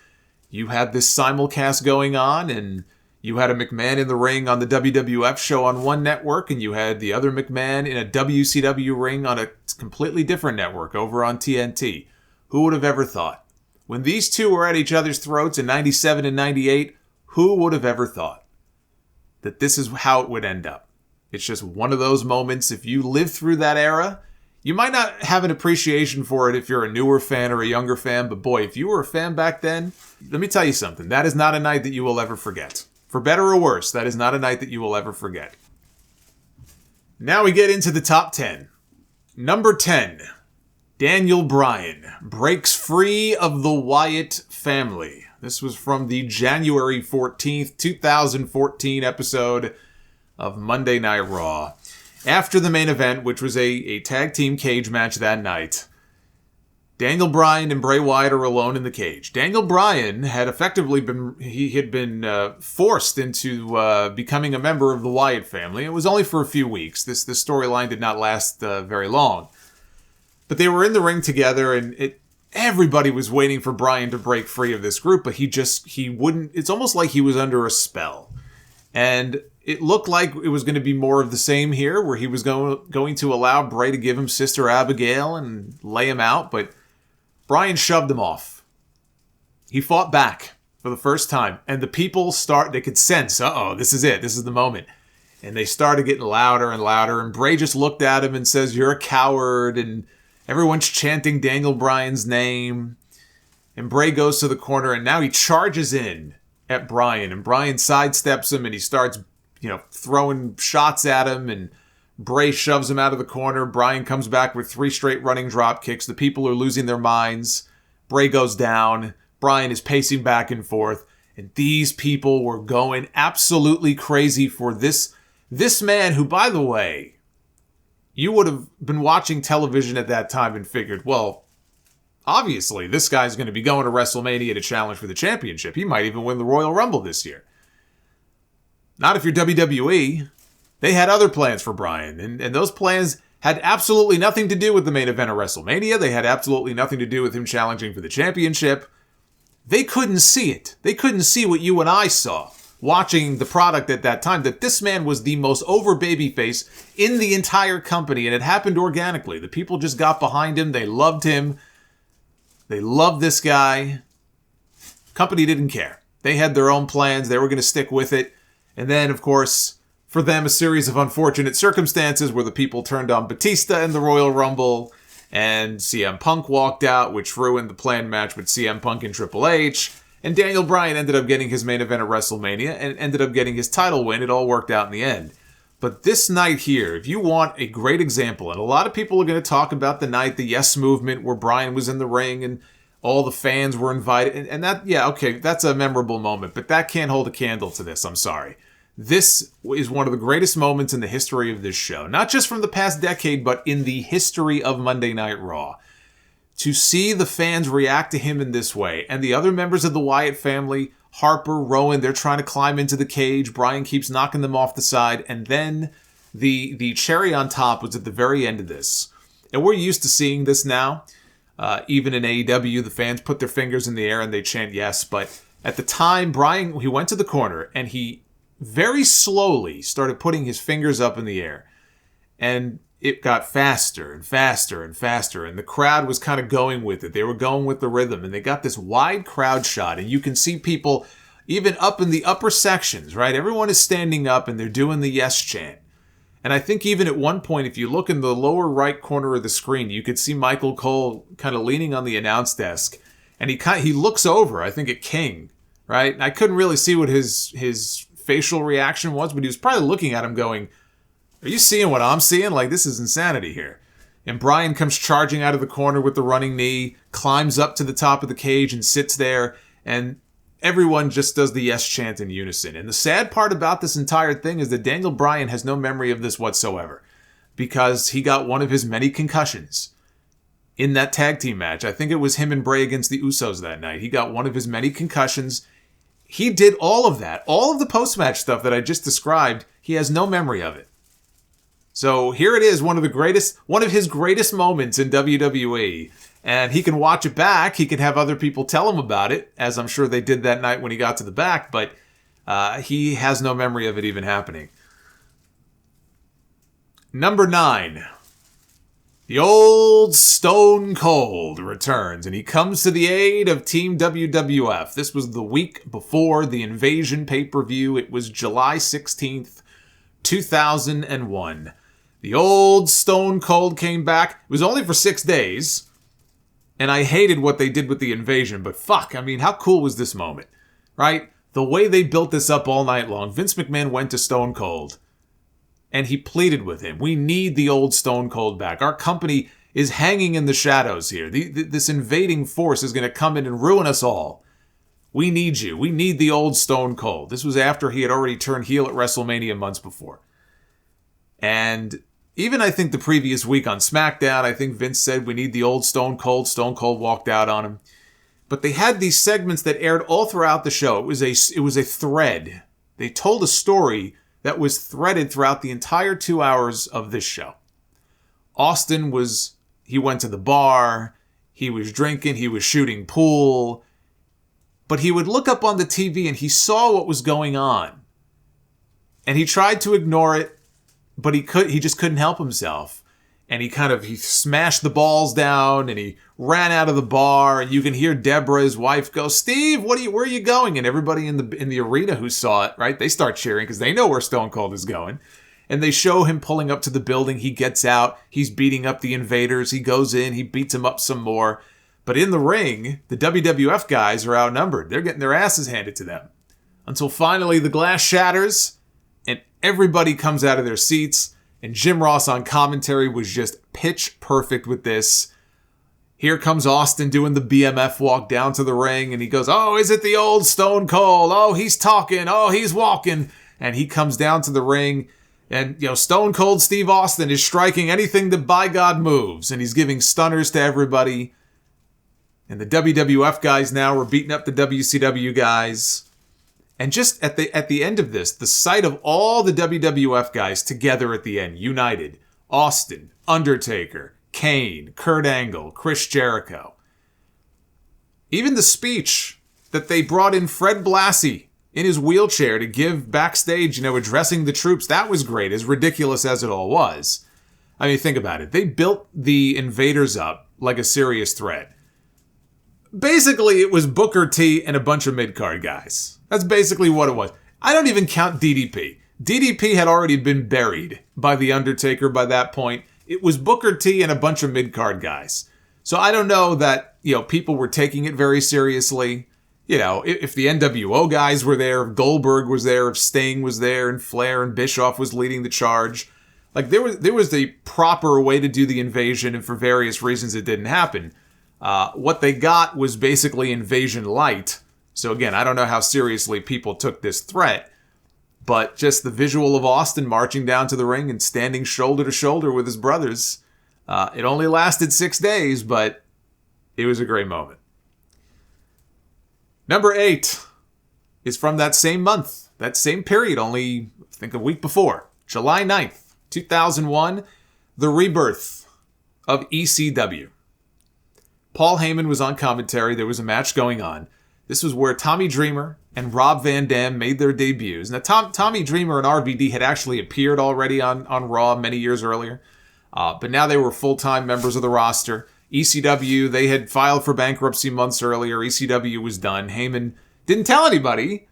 Speaker 1: you had this simulcast going on, and you had a McMahon in the ring on the WWF show on one network, and you had the other McMahon in a WCW ring on a completely different network over on TNT. Who would have ever thought? When these two were at each other's throats in 97 and 98, who would have ever thought that this is how it would end up? It's just one of those moments. If you live through that era, you might not have an appreciation for it if you're a newer fan or a younger fan, but boy, if you were a fan back then, let me tell you something. That is not a night that you will ever forget. For better or worse, that is not a night that you will ever forget. Now we get into the top 10. Number 10, Daniel Bryan breaks free of the Wyatt family. This was from the January 14th, 2014 episode of Monday Night Raw. After the main event, which was a tag team cage match that night, Daniel Bryan and Bray Wyatt are alone in the cage. Daniel Bryan had effectively been forced into becoming a member of the Wyatt family. It was only for a few weeks. This storyline did not last very long. But they were in the ring together, and everybody was waiting for Bryan to break free of this group, but he wouldn't. It's almost like he was under a spell. And it looked like it was going to be more of the same here, where he was going to allow Bray to give him Sister Abigail and lay him out, but Bryan shoved him off. He fought back for the first time, and the people they could sense, this is it, this is the moment. And they started getting louder and louder, and Bray just looked at him and says, "You're a coward," and everyone's chanting Daniel Bryan's name. And Bray goes to the corner, and now he charges in at Bryan, and Bryan sidesteps him, and he starts, throwing shots at him, and Bray shoves him out of the corner. Bryan comes back with 3 straight running drop kicks. The people are losing their minds. Bray goes down. Bryan is pacing back and forth, and these people were going absolutely crazy for this man who, by the way, you would have been watching television at that time and figured, well, obviously, this guy's going to be going to WrestleMania to challenge for the championship. He might even win the Royal Rumble this year. Not if you're WWE. They had other plans for Bryan, and those plans had absolutely nothing to do with the main event of WrestleMania. They had absolutely nothing to do with him challenging for the championship. They couldn't see it. They couldn't see what you and I saw watching the product at that time, that this man was the most over babyface in the entire company, and it happened organically. The people just got behind him. They loved him. They loved this guy. Company didn't care. They had their own plans. They were going to stick with it. And then, of course, for them, a series of unfortunate circumstances where the people turned on Batista in the Royal Rumble, and CM Punk walked out, which ruined the planned match with CM Punk and Triple H, and Daniel Bryan ended up getting his main event at WrestleMania and ended up getting his title win. It all worked out in the end. But this night here, if you want a great example, and a lot of people are going to talk about the night, the Yes Movement, where Bryan was in the ring and all the fans were invited, and that, that's a memorable moment, but that can't hold a candle to this, I'm sorry. This is one of the greatest moments in the history of this show. Not just from the past decade, but in the history of Monday Night Raw. To see the fans react to him in this way, and the other members of the Wyatt family, Harper, Rowan, they're trying to climb into the cage. Bryan keeps knocking them off the side, and then the cherry on top was at the very end of this. And we're used to seeing this now. Even in AEW, the fans put their fingers in the air and they chant yes. But at the time, Bryan, he went to the corner, and he very slowly started putting his fingers up in the air. And it got faster and faster and faster, and the crowd was kind of going with it. They were going with the rhythm, and they got this wide crowd shot, and you can see people even up in the upper sections, right? Everyone is standing up, and they're doing the yes chant. And I think even at one point, if you look in the lower right corner of the screen, you could see Michael Cole kind of leaning on the announce desk, and he looks over, I think, at King, right? And I couldn't really see what his facial reaction was, but he was probably looking at him going, "Are you seeing what I'm seeing? Like, this is insanity here." And Bryan comes charging out of the corner with the running knee, climbs up to the top of the cage and sits there, and everyone just does the yes chant in unison. And the sad part about this entire thing is that Daniel Bryan has no memory of this whatsoever, because he got one of his many concussions in that tag team match. I think it was him and Bray against the Usos that night. He got one of his many concussions he did all of that. All of the post-match stuff that I just described, he has no memory of it. So here it is, one of his greatest moments in WWE. And he can watch it back. He can have other people tell him about it, as I'm sure they did that night when he got to the back. But he has no memory of it even happening. Number 9. The old Stone Cold returns, and he comes to the aid of Team WWF. This was the week before the Invasion pay-per-view. It was July 16th, 2001. The old Stone Cold came back. It was only for 6 days, and I hated what they did with the Invasion, but fuck, I mean, how cool was this moment, right? The way they built this up all night long. Vince McMahon went to Stone Cold, and he pleaded with him. We need the old Stone Cold back. Our company is hanging in the shadows here. This invading force is going to come in and ruin us all. We need you. We need the old Stone Cold. This was after he had already turned heel at WrestleMania months before. And even I think the previous week on SmackDown, I think Vince said we need the old Stone Cold. Stone Cold walked out on him. But they had these segments that aired all throughout the show. It was a thread. They told a story that was threaded throughout the entire 2 hours of this show. Austin he went to the bar, he was drinking, he was shooting pool, but he would look up on the TV and he saw what was going on. And he tried to ignore it, but he just couldn't help himself. And he smashed the balls down and he ran out of the bar. And you can hear Deborah, his wife, go, "Steve, where are you going?" And everybody in the arena who saw it, right, they start cheering because they know where Stone Cold is going. And they show him pulling up to the building. He gets out. He's beating up the invaders. He goes in. He beats them up some more. But in the ring, the WWF guys are outnumbered. They're getting their asses handed to them. Until finally the glass shatters and everybody comes out of their seats. And Jim Ross on commentary was just pitch perfect with this. Here comes Austin doing the BMF walk down to the ring. And he goes, "Oh, is it the old Stone Cold? Oh, he's talking. Oh, he's walking." And he comes down to the ring. And, Stone Cold Steve Austin is striking anything that by God moves. And he's giving stunners to everybody. And the WWF guys now were beating up the WCW guys. And just at the end of this, the sight of all the WWF guys together at the end, united, Austin, Undertaker, Kane, Kurt Angle, Chris Jericho. Even the speech that they brought in Fred Blassie in his wheelchair to give backstage, addressing the troops, that was great, as ridiculous as it all was. I mean, think about it. They built the invaders up like a serious threat. Basically, it was Booker T and a bunch of mid-card guys. That's basically what it was. I don't even count DDP. DDP had already been buried by The Undertaker by that point. It was Booker T and a bunch of mid-card guys. So I don't know that, people were taking it very seriously. If the NWO guys were there, if Goldberg was there, if Sting was there, and Flair and Bischoff was leading the charge. Like, there was a proper way to do the invasion, and for various reasons it didn't happen. What they got was basically Invasion Light. So again, I don't know how seriously people took this threat, but just the visual of Austin marching down to the ring and standing shoulder to shoulder with his brothers, it only lasted 6 days, but it was a great moment. Number 8 is from that same month, that same period, only, I think, a week before. July 9th, 2001, the Rebirth of ECW. Paul Heyman was on commentary. There was a match going on. This was where Tommy Dreamer and Rob Van Dam made their debuts. Now, Tommy Dreamer and RVD had actually appeared already on Raw many years earlier, but now they were full-time members of the roster. ECW, they had filed for bankruptcy months earlier. ECW was done. Heyman didn't tell anybody,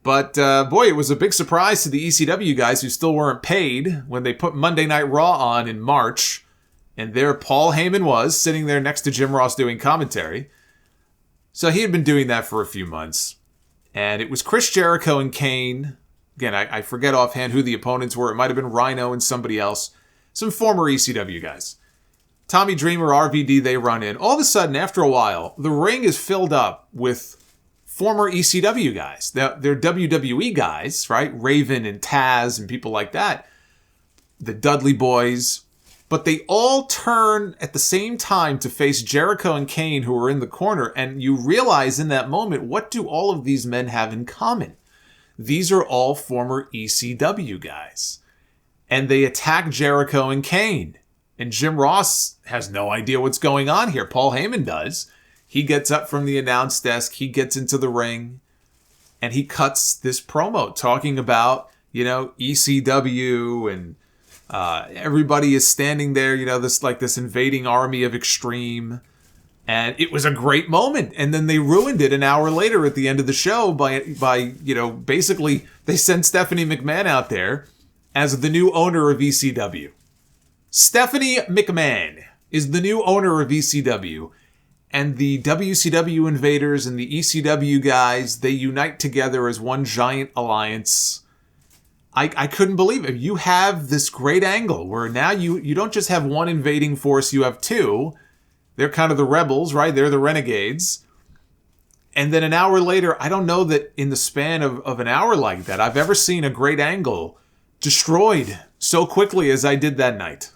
Speaker 1: but boy, it was a big surprise to the ECW guys who still weren't paid when they put Monday Night Raw on in March. And there Paul Heyman was, sitting there next to Jim Ross doing commentary. So he had been doing that for a few months. And it was Chris Jericho and Kane. Again, I forget offhand who the opponents were. It might have been Rhino and somebody else. Some former ECW guys. Tommy Dreamer, RVD, they run in. All of a sudden, after a while, the ring is filled up with former ECW guys. They're WWE guys, right? Raven and Taz and people like that. The Dudley Boys. But they all turn at the same time to face Jericho and Kane, who are in the corner. And you realize in that moment, what do all of these men have in common? These are all former ECW guys. And they attack Jericho and Kane. And Jim Ross has no idea what's going on here. Paul Heyman does. He gets up from the announce desk. He gets into the ring. And he cuts this promo talking about, ECW and everybody is standing there, this invading army of Extreme. And it was a great moment. And then they ruined it an hour later at the end of the show by basically they sent Stephanie McMahon out there as the new owner of ECW. Stephanie McMahon is the new owner of ECW. And the WCW invaders and the ECW guys, they unite together as one giant alliance. I couldn't believe it. You have this great angle where now you don't just have one invading force, you have two. They're kind of the rebels, right? They're the renegades. And then an hour later, I don't know that in the span of an hour like that, I've ever seen a great angle destroyed so quickly as I did that night.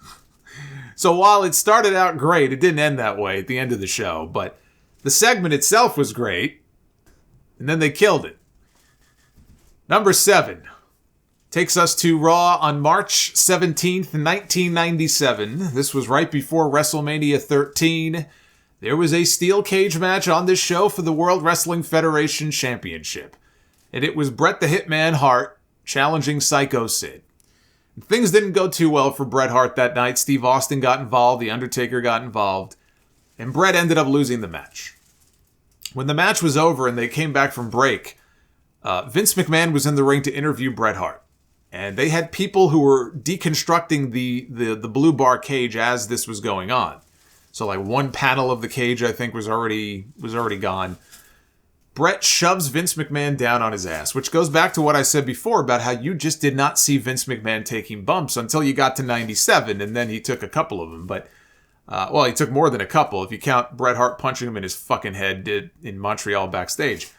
Speaker 1: So while it started out great, it didn't end that way at the end of the show. But the segment itself was great. And then they killed it. Number 7 takes us to Raw on March 17th, 1997. This was right before WrestleMania 13. There was a steel cage match on this show for the World Wrestling Federation Championship. And it was Bret the Hitman Hart challenging Psycho Sid. Things didn't go too well for Bret Hart that night. Steve Austin got involved. The Undertaker got involved. And Bret ended up losing the match. When the match was over and they came back from break, Vince McMahon was in the ring to interview Bret Hart. And they had people who were deconstructing the blue bar cage as this was going on. So like one panel of the cage, I think, was already gone. Bret shoves Vince McMahon down on his ass, which goes back to what I said before about how you just did not see Vince McMahon taking bumps until you got to 97, and then he took a couple of them. But, he took more than a couple if you count Bret Hart punching him in his fucking head in Montreal backstage.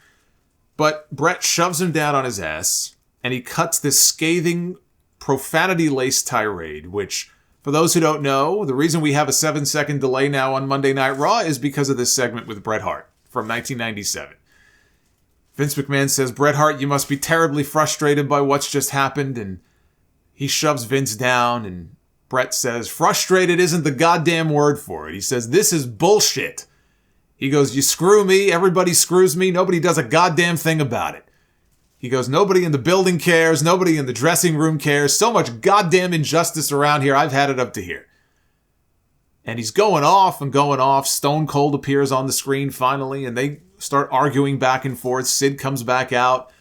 Speaker 1: But Bret shoves him down on his ass, and he cuts this scathing, profanity-laced tirade, which, for those who don't know, the reason we have a 7-second delay now on Monday Night Raw is because of this segment with Bret Hart from 1997. Vince McMahon says, "Bret Hart, you must be terribly frustrated by what's just happened," and he shoves Vince down, and Bret says, "Frustrated isn't the goddamn word for it." He says, "This is bullshit." He goes, "You screw me, everybody screws me, nobody does a goddamn thing about it." He goes, "Nobody in the building cares, nobody in the dressing room cares, so much goddamn injustice around here, I've had it up to here." And he's going off and going off. Stone Cold appears on the screen finally, and they start arguing back and forth. Sid comes back out.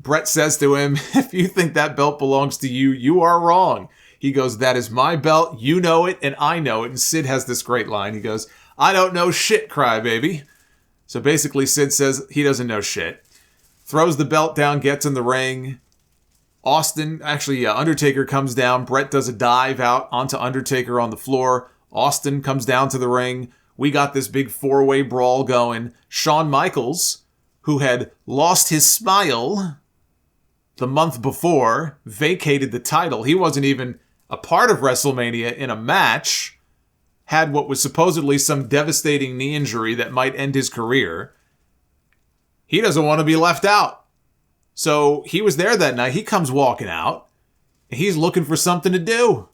Speaker 1: Bret says to him, "If you think that belt belongs to you, you are wrong." He goes, "That is my belt, you know it, and I know it." And Sid has this great line. He goes, "I don't know shit, crybaby." So basically Sid says he doesn't know shit. Throws the belt down, gets in the ring. Undertaker comes down. Bret does a dive out onto Undertaker on the floor. Austin comes down to the ring. We got this big 4-way brawl going. Shawn Michaels, who had lost his smile the month before, vacated the title. He wasn't even a part of WrestleMania in a match. Had what was supposedly some devastating knee injury that might end his career. He doesn't want to be left out. So he was there that night. He comes walking out. And he's looking for something to do.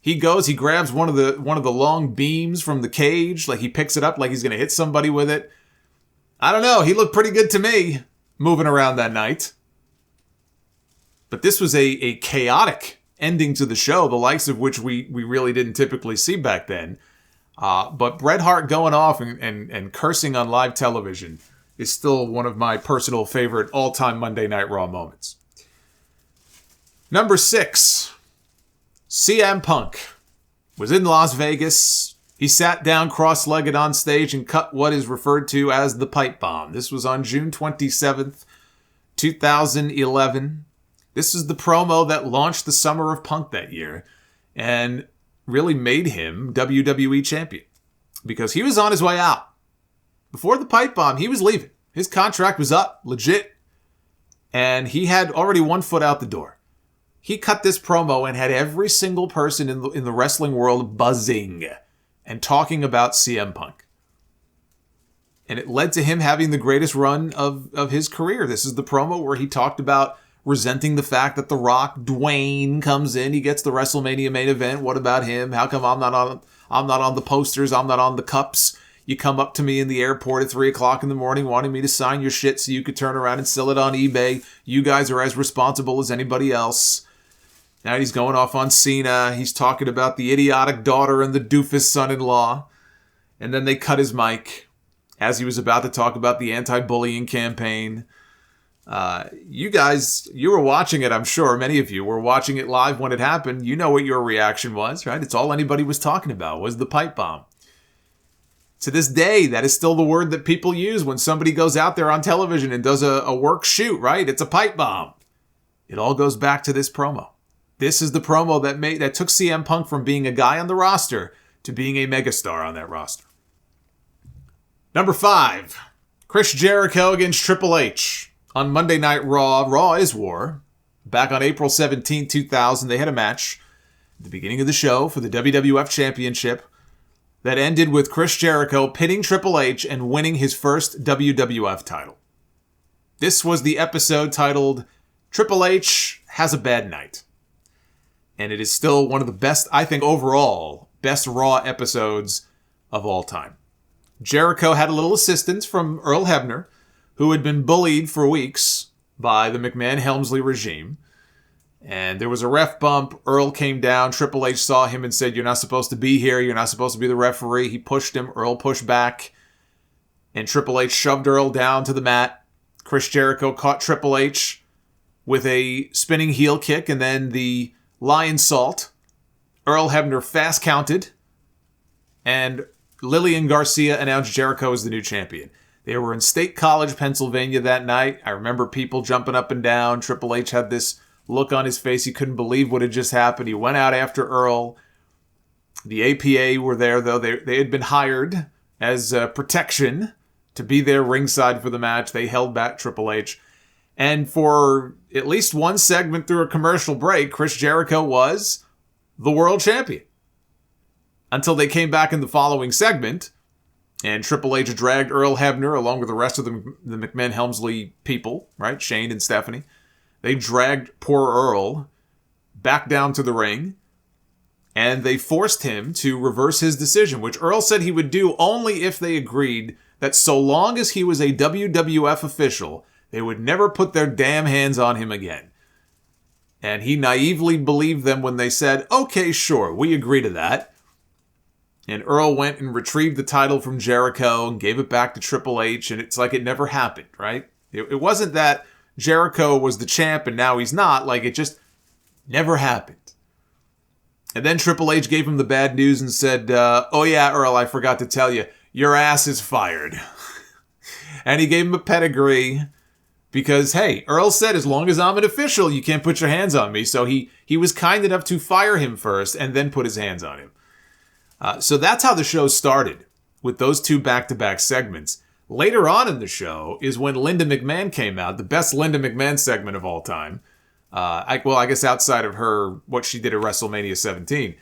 Speaker 1: He goes, he grabs one of the long beams from the cage, like he picks it up like he's going to hit somebody with it. I don't know, he looked pretty good to me moving around that night. But this was a chaotic ending to the show, the likes of which we really didn't typically see back then. But Bret Hart going off and cursing on live television is still one of my personal favorite all-time Monday Night Raw moments. Number 6. CM Punk was in Las Vegas. He sat down cross-legged on stage and cut what is referred to as the pipe bomb. This was on June 27th, 2011. This is the promo that launched the Summer of Punk that year and really made him WWE champion because he was on his way out. Before the pipe bomb, he was leaving. His contract was up, legit, and he had already one foot out the door. He cut this promo and had every single person in the wrestling world buzzing and talking about CM Punk. And it led to him having the greatest run of his career. This is the promo where he talked about resenting the fact that The Rock, Dwayne, comes in. He gets the WrestleMania main event. What about him? How come I'm not on the posters? I'm not on the cups. You come up to me in the airport at 3 o'clock in the morning wanting me to sign your shit so you could turn around and sell it on eBay. You guys are as responsible as anybody else. Now he's going off on Cena. He's talking about the idiotic daughter and the doofus son-in-law. And then they cut his mic as he was about to talk about the anti-bullying campaign. You guys, you were watching it, I'm sure. Many of you were watching it live when it happened. You know what your reaction was, right? It's all anybody was talking about was the pipe bomb. To this day, that is still the word that people use when somebody goes out there on television and does a work shoot, right? It's a pipe bomb. It all goes back to this promo. This is the promo that took CM Punk from being a guy on the roster to being a megastar on that roster. Number 5, Chris Jericho against Triple H. On Monday Night Raw, Raw is War. Back on April 17, 2000, they had a match at the beginning of the show for the WWF Championship that ended with Chris Jericho pinning Triple H and winning his first WWF title. This was the episode titled Triple H Has a Bad Night. And it is still one of the best, I think overall, best Raw episodes of all time. Jericho had a little assistance from Earl Hebner, who had been bullied for weeks by the McMahon-Helmsley regime. And there was a ref bump. Earl came down. Triple H saw him and said, "You're not supposed to be here. You're not supposed to be the referee." He pushed him. Earl pushed back. And Triple H shoved Earl down to the mat. Chris Jericho caught Triple H with a spinning heel kick and then the lion salt. Earl Hebner fast counted. And Lillian Garcia announced Jericho as the new champion. They were in State College, Pennsylvania that night. I remember people jumping up and down. Triple H had this look on his face. He couldn't believe what had just happened. He went out after Earl. The APA were there, though. They had been hired as protection to be there ringside for the match. They held back Triple H. And for at least one segment through a commercial break, Chris Jericho was the world champion. Until they came back in the following segment, and Triple H dragged Earl Hebner along with the rest of the McMahon-Helmsley people, right? Shane and Stephanie. They dragged poor Earl back down to the ring, and they forced him to reverse his decision, which Earl said he would do only if they agreed that so long as he was a WWF official, they would never put their damn hands on him again. And he naively believed them when they said, "Okay, sure, we agree to that." And Earl went and retrieved the title from Jericho and gave it back to Triple H, and it's like it never happened, right? It wasn't that Jericho was the champ and now he's not. Like, it just never happened. And then Triple H gave him the bad news and said, "Oh yeah, Earl, I forgot to tell you, your ass is fired." And he gave him a pedigree because, hey, Earl said, as long as I'm an official, you can't put your hands on me. So he was kind enough to fire him first and then put his hands on him. So that's how the show started, with those two back-to-back segments. Later on in the show is when Linda McMahon came out, the best Linda McMahon segment of all time. I guess outside of her, what she did at WrestleMania 17.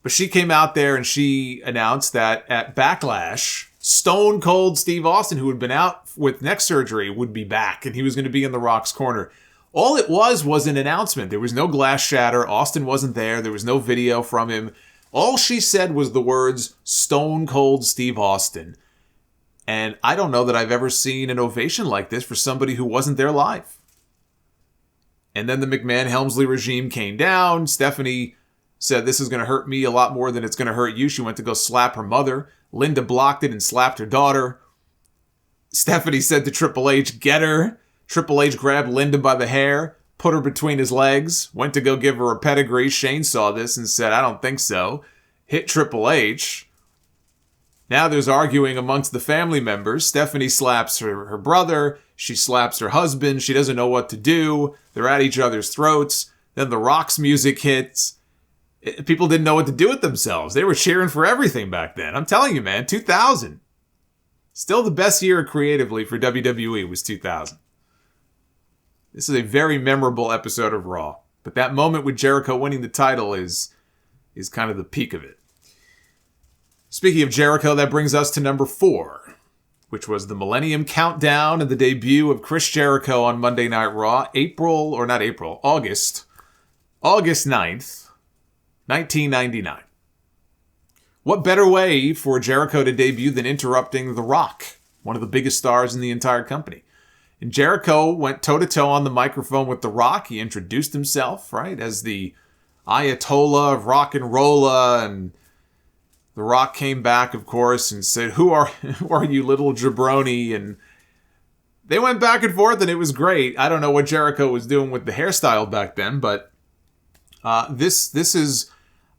Speaker 1: But she came out there and she announced that at Backlash, Stone Cold Steve Austin, who had been out with neck surgery, would be back, and he was going to be in The Rock's corner. All it was an announcement. There was no glass shatter. Austin wasn't there. There was no video from him. All she said was the words, "Stone Cold Steve Austin." And I don't know that I've ever seen an ovation like this for somebody who wasn't there live. And then the McMahon-Helmsley regime came down. Stephanie said, "This is going to hurt me a lot more than it's going to hurt you." She went to go slap her mother. Linda blocked it and slapped her daughter. Stephanie said to Triple H, "Get her." Triple H grabbed Linda by the hair, put her between his legs, went to go give her a pedigree. Shane saw this and said, "I don't think so." Hit Triple H. Now there's arguing amongst the family members. Stephanie slaps her brother. She slaps her husband. She doesn't know what to do. They're at each other's throats. Then The Rock's music hits. People didn't know what to do with themselves. They were cheering for everything back then. I'm telling you, man, 2000. Still the best year creatively for WWE was 2000. This is a very memorable episode of Raw. But that moment with Jericho winning the title is kind of the peak of it. Speaking of Jericho, that brings us to number 4, which was the Millennium Countdown and the debut of Chris Jericho on Monday Night Raw, August 9th, 1999. What better way for Jericho to debut than interrupting The Rock, one of the biggest stars in the entire company? And Jericho went toe-to-toe on the microphone with The Rock. He introduced himself, right, as the Ayatollah of rock and rolla, and The Rock came back, of course, and said, who are you, little jabroni? And they went back and forth, and it was great. I don't know what Jericho was doing with the hairstyle back then, but this is...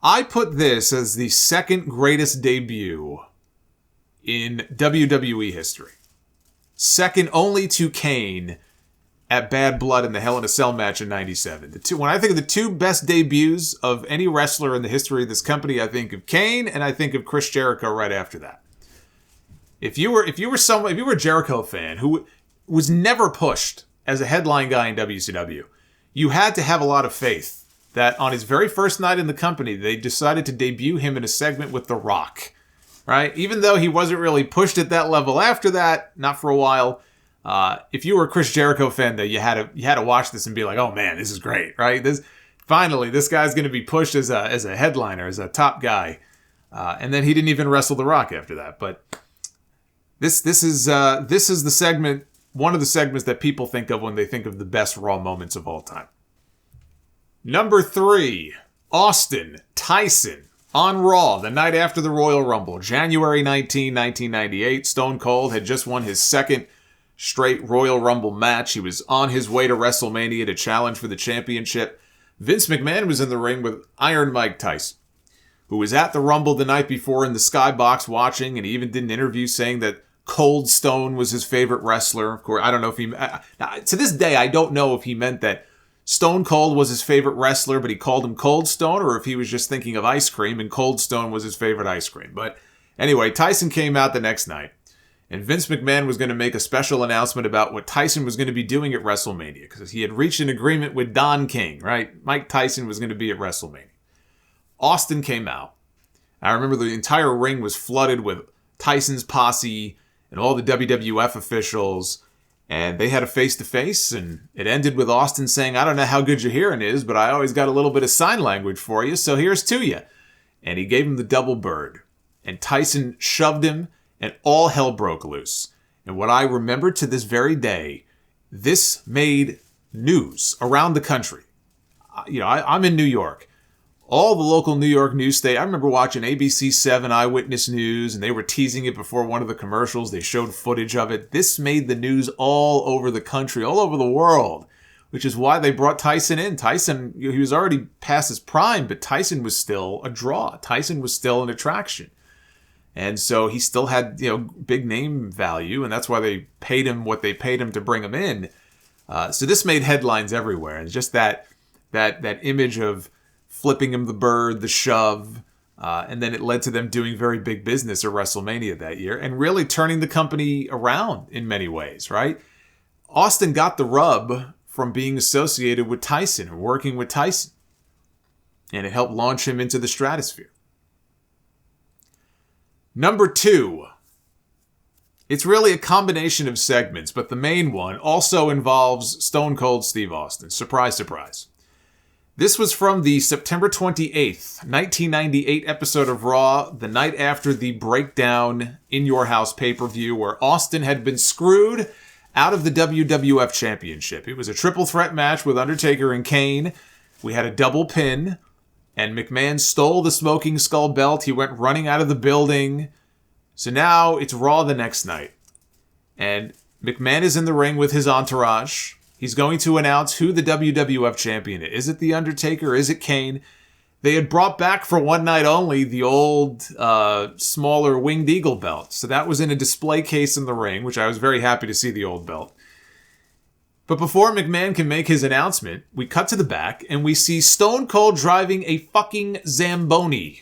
Speaker 1: I put this as the second greatest debut in WWE history. Second only to Kane at Bad Blood in the Hell in a Cell match in 97. When I think of the 2 best debuts of any wrestler in the history of this company, I think of Kane and I think of Chris Jericho right after that. If you were a Jericho fan who was never pushed as a headline guy in WCW, you had to have a lot of faith that on his very first night in the company, they decided to debut him in a segment with The Rock, right? Even though he wasn't really pushed at that level after that, not for a while. If you were a Chris Jericho fan, though, you had to watch this and be like, oh man, this is great, right? This guy's going to be pushed as a headliner, as a top guy, and then he didn't even wrestle The Rock after that. But this is the segment, one of the segments that people think of when they think of the best Raw moments of all time. Number 3, Austin, Tyson, on Raw, the night after the Royal Rumble, January 19, 1998. Stone Cold had just won his second straight Royal Rumble match. He was on his way to WrestleMania to challenge for the championship. Vince McMahon was in the ring with Iron Mike Tyson, who was at the Rumble the night before in the skybox watching, and he even did an interview saying that Cold Stone was his favorite wrestler. Of course, I don't know if he... to this day, I don't know if he meant that Stone Cold was his favorite wrestler, but he called him Cold Stone, or if he was just thinking of ice cream and Cold Stone was his favorite ice cream. But anyway, Tyson came out the next night, and Vince McMahon was going to make a special announcement about what Tyson was going to be doing at WrestleMania, because he had reached an agreement with Don King, right? Mike Tyson was going to be at WrestleMania. Austin came out. I remember the entire ring was flooded with Tyson's posse and all the WWF officials, and they had a face-to-face, and it ended with Austin saying, I don't know how good your hearing is, but I always got a little bit of sign language for you, so here's to you. And he gave him the double bird. And Tyson shoved him, and all hell broke loose. And what I remember to this very day, this made news around the country. I'm in New York. All the local New York news station. I remember watching ABC 7 Eyewitness News, and they were teasing it before one of the commercials. They showed footage of it. This made the news all over the country, all over the world, which is why they brought Tyson in. Tyson, he was already past his prime, but Tyson was still a draw. Tyson was still an attraction. And so he still had, big name value, and that's why they paid him what they paid him to bring him in. So this made headlines everywhere. And just that image of flipping him the bird, the shove, and then it led to them doing very big business at WrestleMania that year and really turning the company around in many ways, right? Austin got the rub from being associated with Tyson and working with Tyson, and it helped launch him into the stratosphere. Number 2. It's really a combination of segments, but the main one also involves Stone Cold Steve Austin. Surprise, surprise. This was from the September 28th, 1998 episode of Raw, the night after the Breakdown in Your House pay-per-view, where Austin had been screwed out of the WWF Championship. It was a triple threat match with Undertaker and Kane. We had a double pin, and McMahon stole the Smoking Skull belt. He went running out of the building. So now it's Raw the next night, and McMahon is in the ring with his entourage. He's going to announce who the WWF champion is. Is it The Undertaker? Is it Kane? They had brought back for one night only the old, smaller Winged Eagle belt. So that was in a display case in the ring, which I was very happy to see the old belt. But before McMahon can make his announcement, we cut to the back and we see Stone Cold driving a fucking Zamboni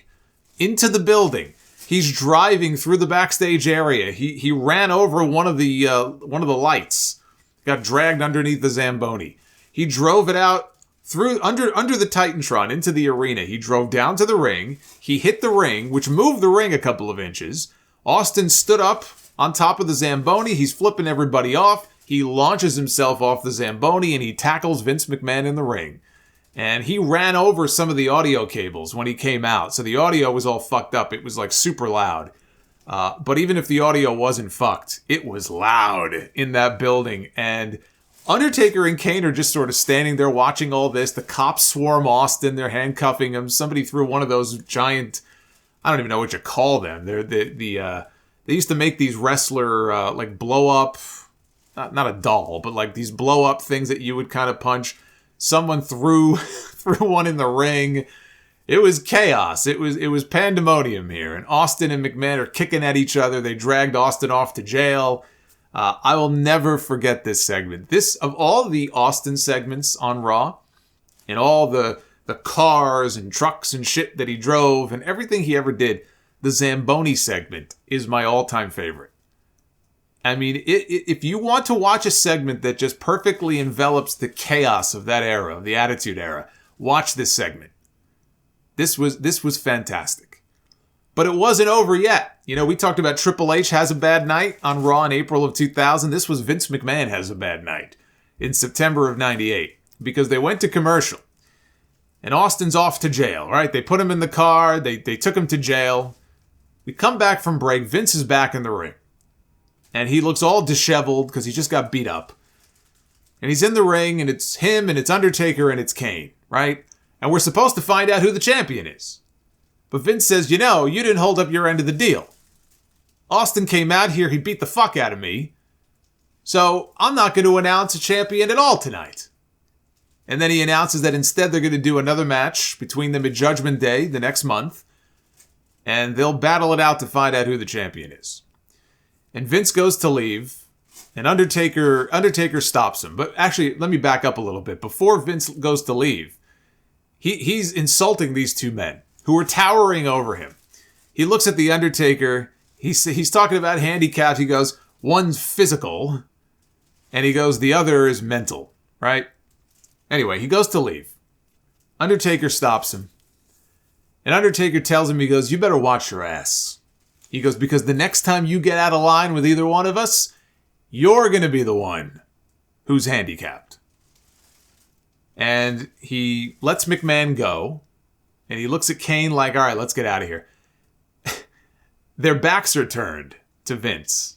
Speaker 1: into the building. He's driving through the backstage area. He ran over one of the lights. Got dragged underneath the Zamboni. He drove it out through under the Titantron into the arena. He drove down to the ring. He hit the ring, which moved the ring a couple of inches. Austin stood up on top of the Zamboni. He's flipping everybody off. He launches himself off the Zamboni and he tackles Vince McMahon in the ring. And he ran over some of the audio cables when he came out. So the audio was all fucked up. It was like super loud. But even if the audio wasn't fucked, it was loud in that building. And Undertaker and Kane are just sort of standing there watching all this. The cops swarm Austin. They're handcuffing him. Somebody threw one of those giant, I don't even know what you call them. They used to make these wrestler, like blow up, not a doll, but like these blow up things that you would kind of punch. Someone threw one in the ring. It was chaos. It was pandemonium here. And Austin and McMahon are kicking at each other. They dragged Austin off to jail. I will never forget this segment. This, of all the Austin segments on Raw, and all the cars and trucks and shit that he drove and everything he ever did, the Zamboni segment is my all-time favorite. I mean, if you want to watch a segment that just perfectly envelops the chaos of that era, the Attitude Era, watch this segment. This was fantastic. But it wasn't over yet. You know, we talked about Triple H has a bad night on Raw in April of 2000. This was Vince McMahon has a bad night in September of 98 because they went to commercial. And Austin's off to jail, right? They put him in the car. They took him to jail. We come back from break. Vince is back in the ring. And he looks all disheveled because he just got beat up. And he's in the ring, and it's him, and it's Undertaker, and it's Kane, right? And we're supposed to find out who the champion is. But Vince says, you know, you didn't hold up your end of the deal. Austin came out here, he beat the fuck out of me. So I'm not going to announce a champion at all tonight. And then he announces that instead they're going to do another match between them at Judgment Day the next month. And they'll battle it out to find out who the champion is. And Vince goes to leave, and Undertaker stops him. But actually, let me back up a little bit. Before Vince goes to leave, he's insulting these two men who are towering over him. He looks at the Undertaker. He's talking about handicaps. He goes, one's physical, and he goes, the other is mental, right? Anyway, he goes to leave. Undertaker stops him. And Undertaker tells him, he goes, you better watch your ass. He goes, because the next time you get out of line with either one of us, you're going to be the one who's handicapped. And he lets McMahon go. And he looks at Kane like, all right, let's get out of here. Their backs are turned to Vince.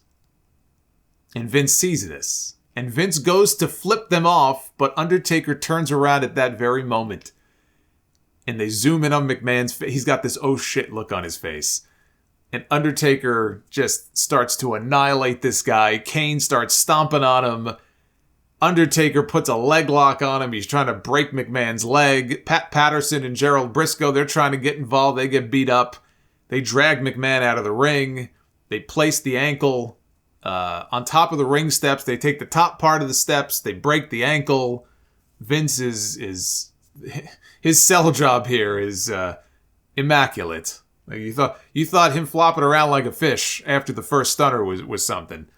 Speaker 1: And Vince sees this. And Vince goes to flip them off, but Undertaker turns around at that very moment. And they zoom in on McMahon's face. He's got this oh shit look on his face. And Undertaker just starts to annihilate this guy. Kane starts stomping on him. Undertaker puts a leg lock on him. He's trying to break McMahon's leg. Pat Patterson and Gerald Briscoe, they're trying to get involved. They get beat up. They drag McMahon out of the ring. They place the ankle on top of the ring steps. They take the top part of the steps. They break the ankle. Vince is his sell job here is immaculate. Like you thought him flopping around like a fish after the first stunner was something.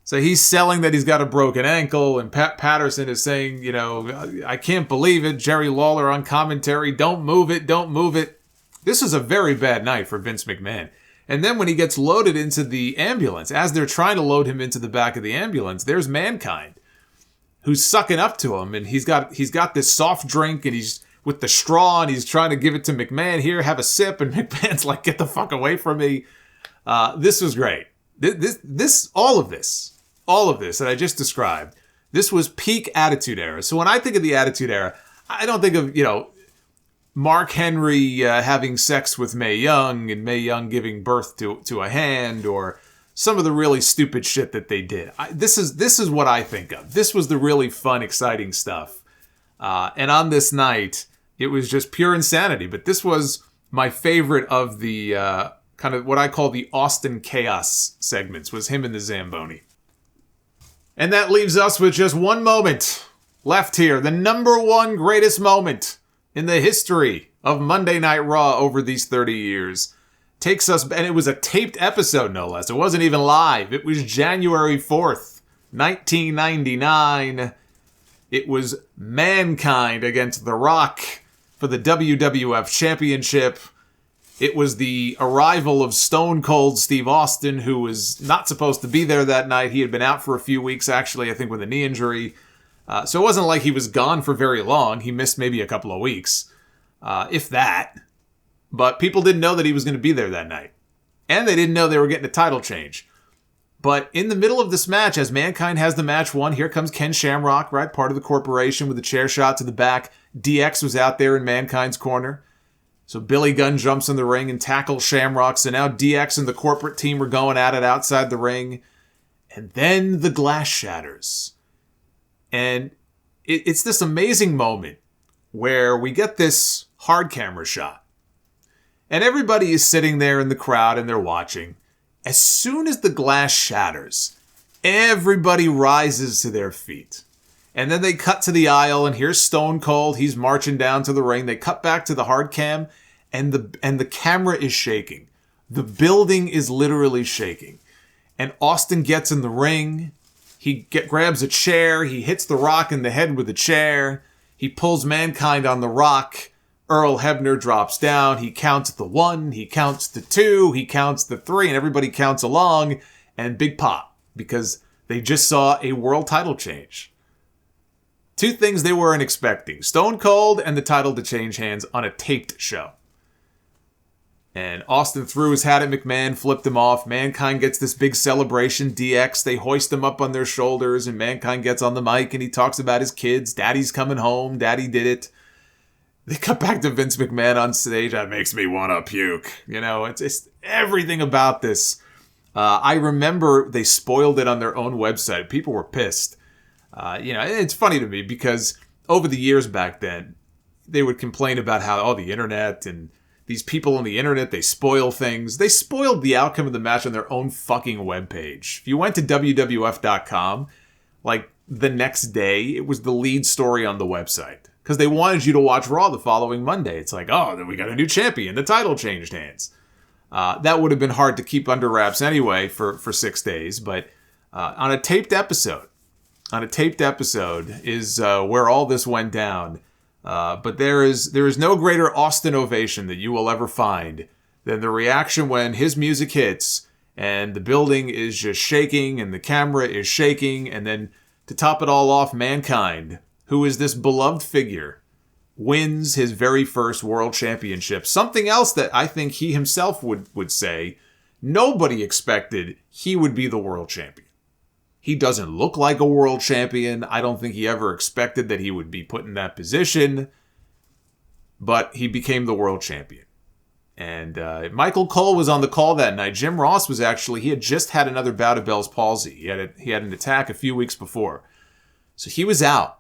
Speaker 1: So he's selling that he's got a broken ankle, and Pat Patterson is saying, you know, I can't believe it. Jerry Lawler on commentary, don't move it, don't move it. This is a very bad night for Vince McMahon. And then when he gets loaded into the ambulance, as they're trying to load him into the back of the ambulance, there's Mankind, who's sucking up to him, and he's got this soft drink, and he's with the straw, and he's trying to give it to McMahon. Here, have a sip, and McMahon's like, get the fuck away from me. This was great. All of this that I just described, this was peak Attitude Era. So when I think of the Attitude Era, I don't think of, you know, Mark Henry having sex with Mae Young and Mae Young giving birth to a hand, or some of the really stupid shit that they did. This is what I think of. This was the really fun, exciting stuff. And on this night, it was just pure insanity. But this was my favorite of the kind of what I call the Austin Chaos segments, was him and the Zamboni. And that leaves us with just one moment left here. The number one greatest moment in the history of Monday Night Raw over these 30 years. Takes us, and it was a taped episode, no less. It wasn't even live. It was January 4th, 1999. It was Mankind against The Rock for the WWF Championship. It was the arrival of Stone Cold Steve Austin, who was not supposed to be there that night. He had been out for a few weeks, actually, I think with a knee injury. So it wasn't like he was gone for very long. He missed maybe a couple of weeks, if that. But people didn't know that he was going to be there that night. And they didn't know they were getting a title change. But in the middle of this match, as Mankind has the match won, here comes Ken Shamrock, right? Part of the corporation with a chair shot to the back. DX was out there in Mankind's corner. So Billy Gunn jumps in the ring and tackles Shamrock. So now DX and the corporate team are going at it outside the ring. And then the glass shatters. And it's this amazing moment where we get this hard camera shot. And everybody is sitting there in the crowd and they're watching. As soon as the glass shatters, everybody rises to their feet. And then they cut to the aisle and here's Stone Cold. He's marching down to the ring. They cut back to the hard cam and the camera is shaking. The building is literally shaking. And Austin gets in the ring. He grabs a chair. He hits The Rock in the head with a chair. He pulls Mankind on The Rock. Earl Hebner drops down. He counts the 1. He counts the 2. He counts the 3. And everybody counts along. And big pop. Because they just saw a world title change. Two things they weren't expecting. Stone Cold and the title to change hands on a taped show. And Austin threw his hat at McMahon, flipped him off. Mankind gets this big celebration. DX, they hoist him up on their shoulders, and Mankind gets on the mic and he talks about his kids. Daddy's coming home. Daddy did it. They cut back to Vince McMahon on stage. That makes me want to puke. You know, it's everything about this. I remember they spoiled it on their own website. People were pissed. It's funny to me because over the years back then, they would complain about how, the internet and these people on the internet, they spoil things. They spoiled the outcome of the match on their own fucking webpage. If you went to WWF.com, like the next day, it was the lead story on the website. Because they wanted you to watch Raw the following Monday. It's like, then we got a new champion. The title changed hands. That would have been hard to keep under wraps anyway for 6 days. But on a taped episode is where all this went down. But there is no greater Austin ovation that you will ever find than the reaction when his music hits and the building is just shaking and the camera is shaking. And then to top it all off, Mankind, who is this beloved figure, wins his very first world championship. Something else that I think he himself would say, nobody expected he would be the world champion. He doesn't look like a world champion. I don't think he ever expected that he would be put in that position. But he became the world champion. And Michael Cole was on the call that night. Jim Ross was he had just had another bout of Bell's palsy. He had an attack a few weeks before. So he was out.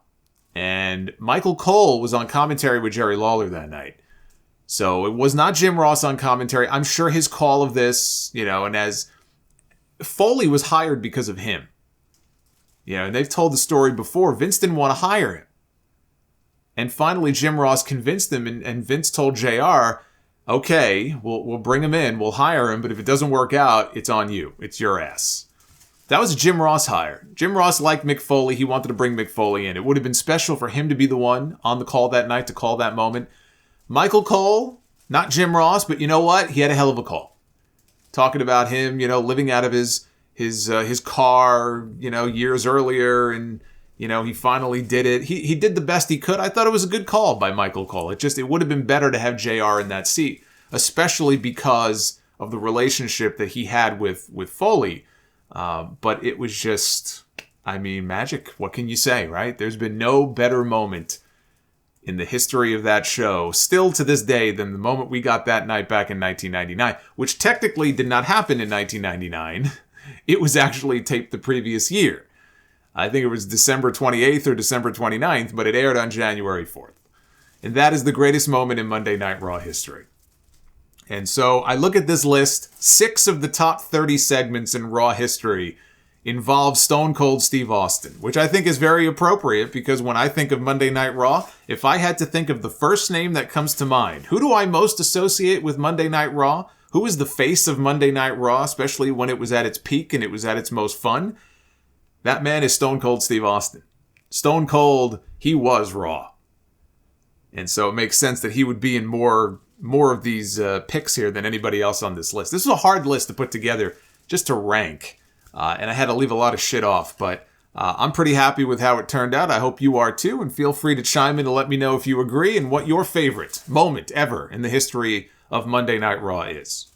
Speaker 1: And Michael Cole was on commentary with Jerry Lawler that night. So it was not Jim Ross on commentary. I'm sure his call of this, and as Foley was hired because of him. And they've told the story before. Vince didn't want to hire him. And finally, Jim Ross convinced him, and Vince told JR, okay, we'll bring him in, we'll hire him, but if it doesn't work out, it's on you. It's your ass. That was a Jim Ross hire. Jim Ross liked Mick Foley. He wanted to bring Mick Foley in. It would have been special for him to be the one on the call that night to call that moment. Michael Cole, not Jim Ross, but you know what? He had a hell of a call. Talking about him, living out of his car, years earlier, and, he finally did it. He did the best he could. I thought it was a good call by Michael Cole. It would have been better to have JR in that seat, especially because of the relationship that he had with Foley. But it was just, magic. What can you say, right? There's been no better moment in the history of that show, still to this day, than the moment we got that night back in 1999, which technically did not happen in 1999. It was actually taped the previous year. I think it was December 28th or December 29th, but it aired on January 4th. And that is the greatest moment in Monday Night Raw history. And so I look at this list. 6 of the top 30 segments in Raw history involve Stone Cold Steve Austin, which I think is very appropriate because when I think of Monday Night Raw, if I had to think of the first name that comes to mind, who do I most associate with Monday Night Raw? Who is the face of Monday Night Raw, especially when it was at its peak and it was at its most fun? That man is Stone Cold Steve Austin. Stone Cold, he was Raw. And so it makes sense that he would be in more of these picks here than anybody else on this list. This is a hard list to put together just to rank. And I had to leave a lot of shit off, but I'm pretty happy with how it turned out. I hope you are too, and feel free to chime in to let me know if you agree and what your favorite moment ever in the history of Monday Night Raw is.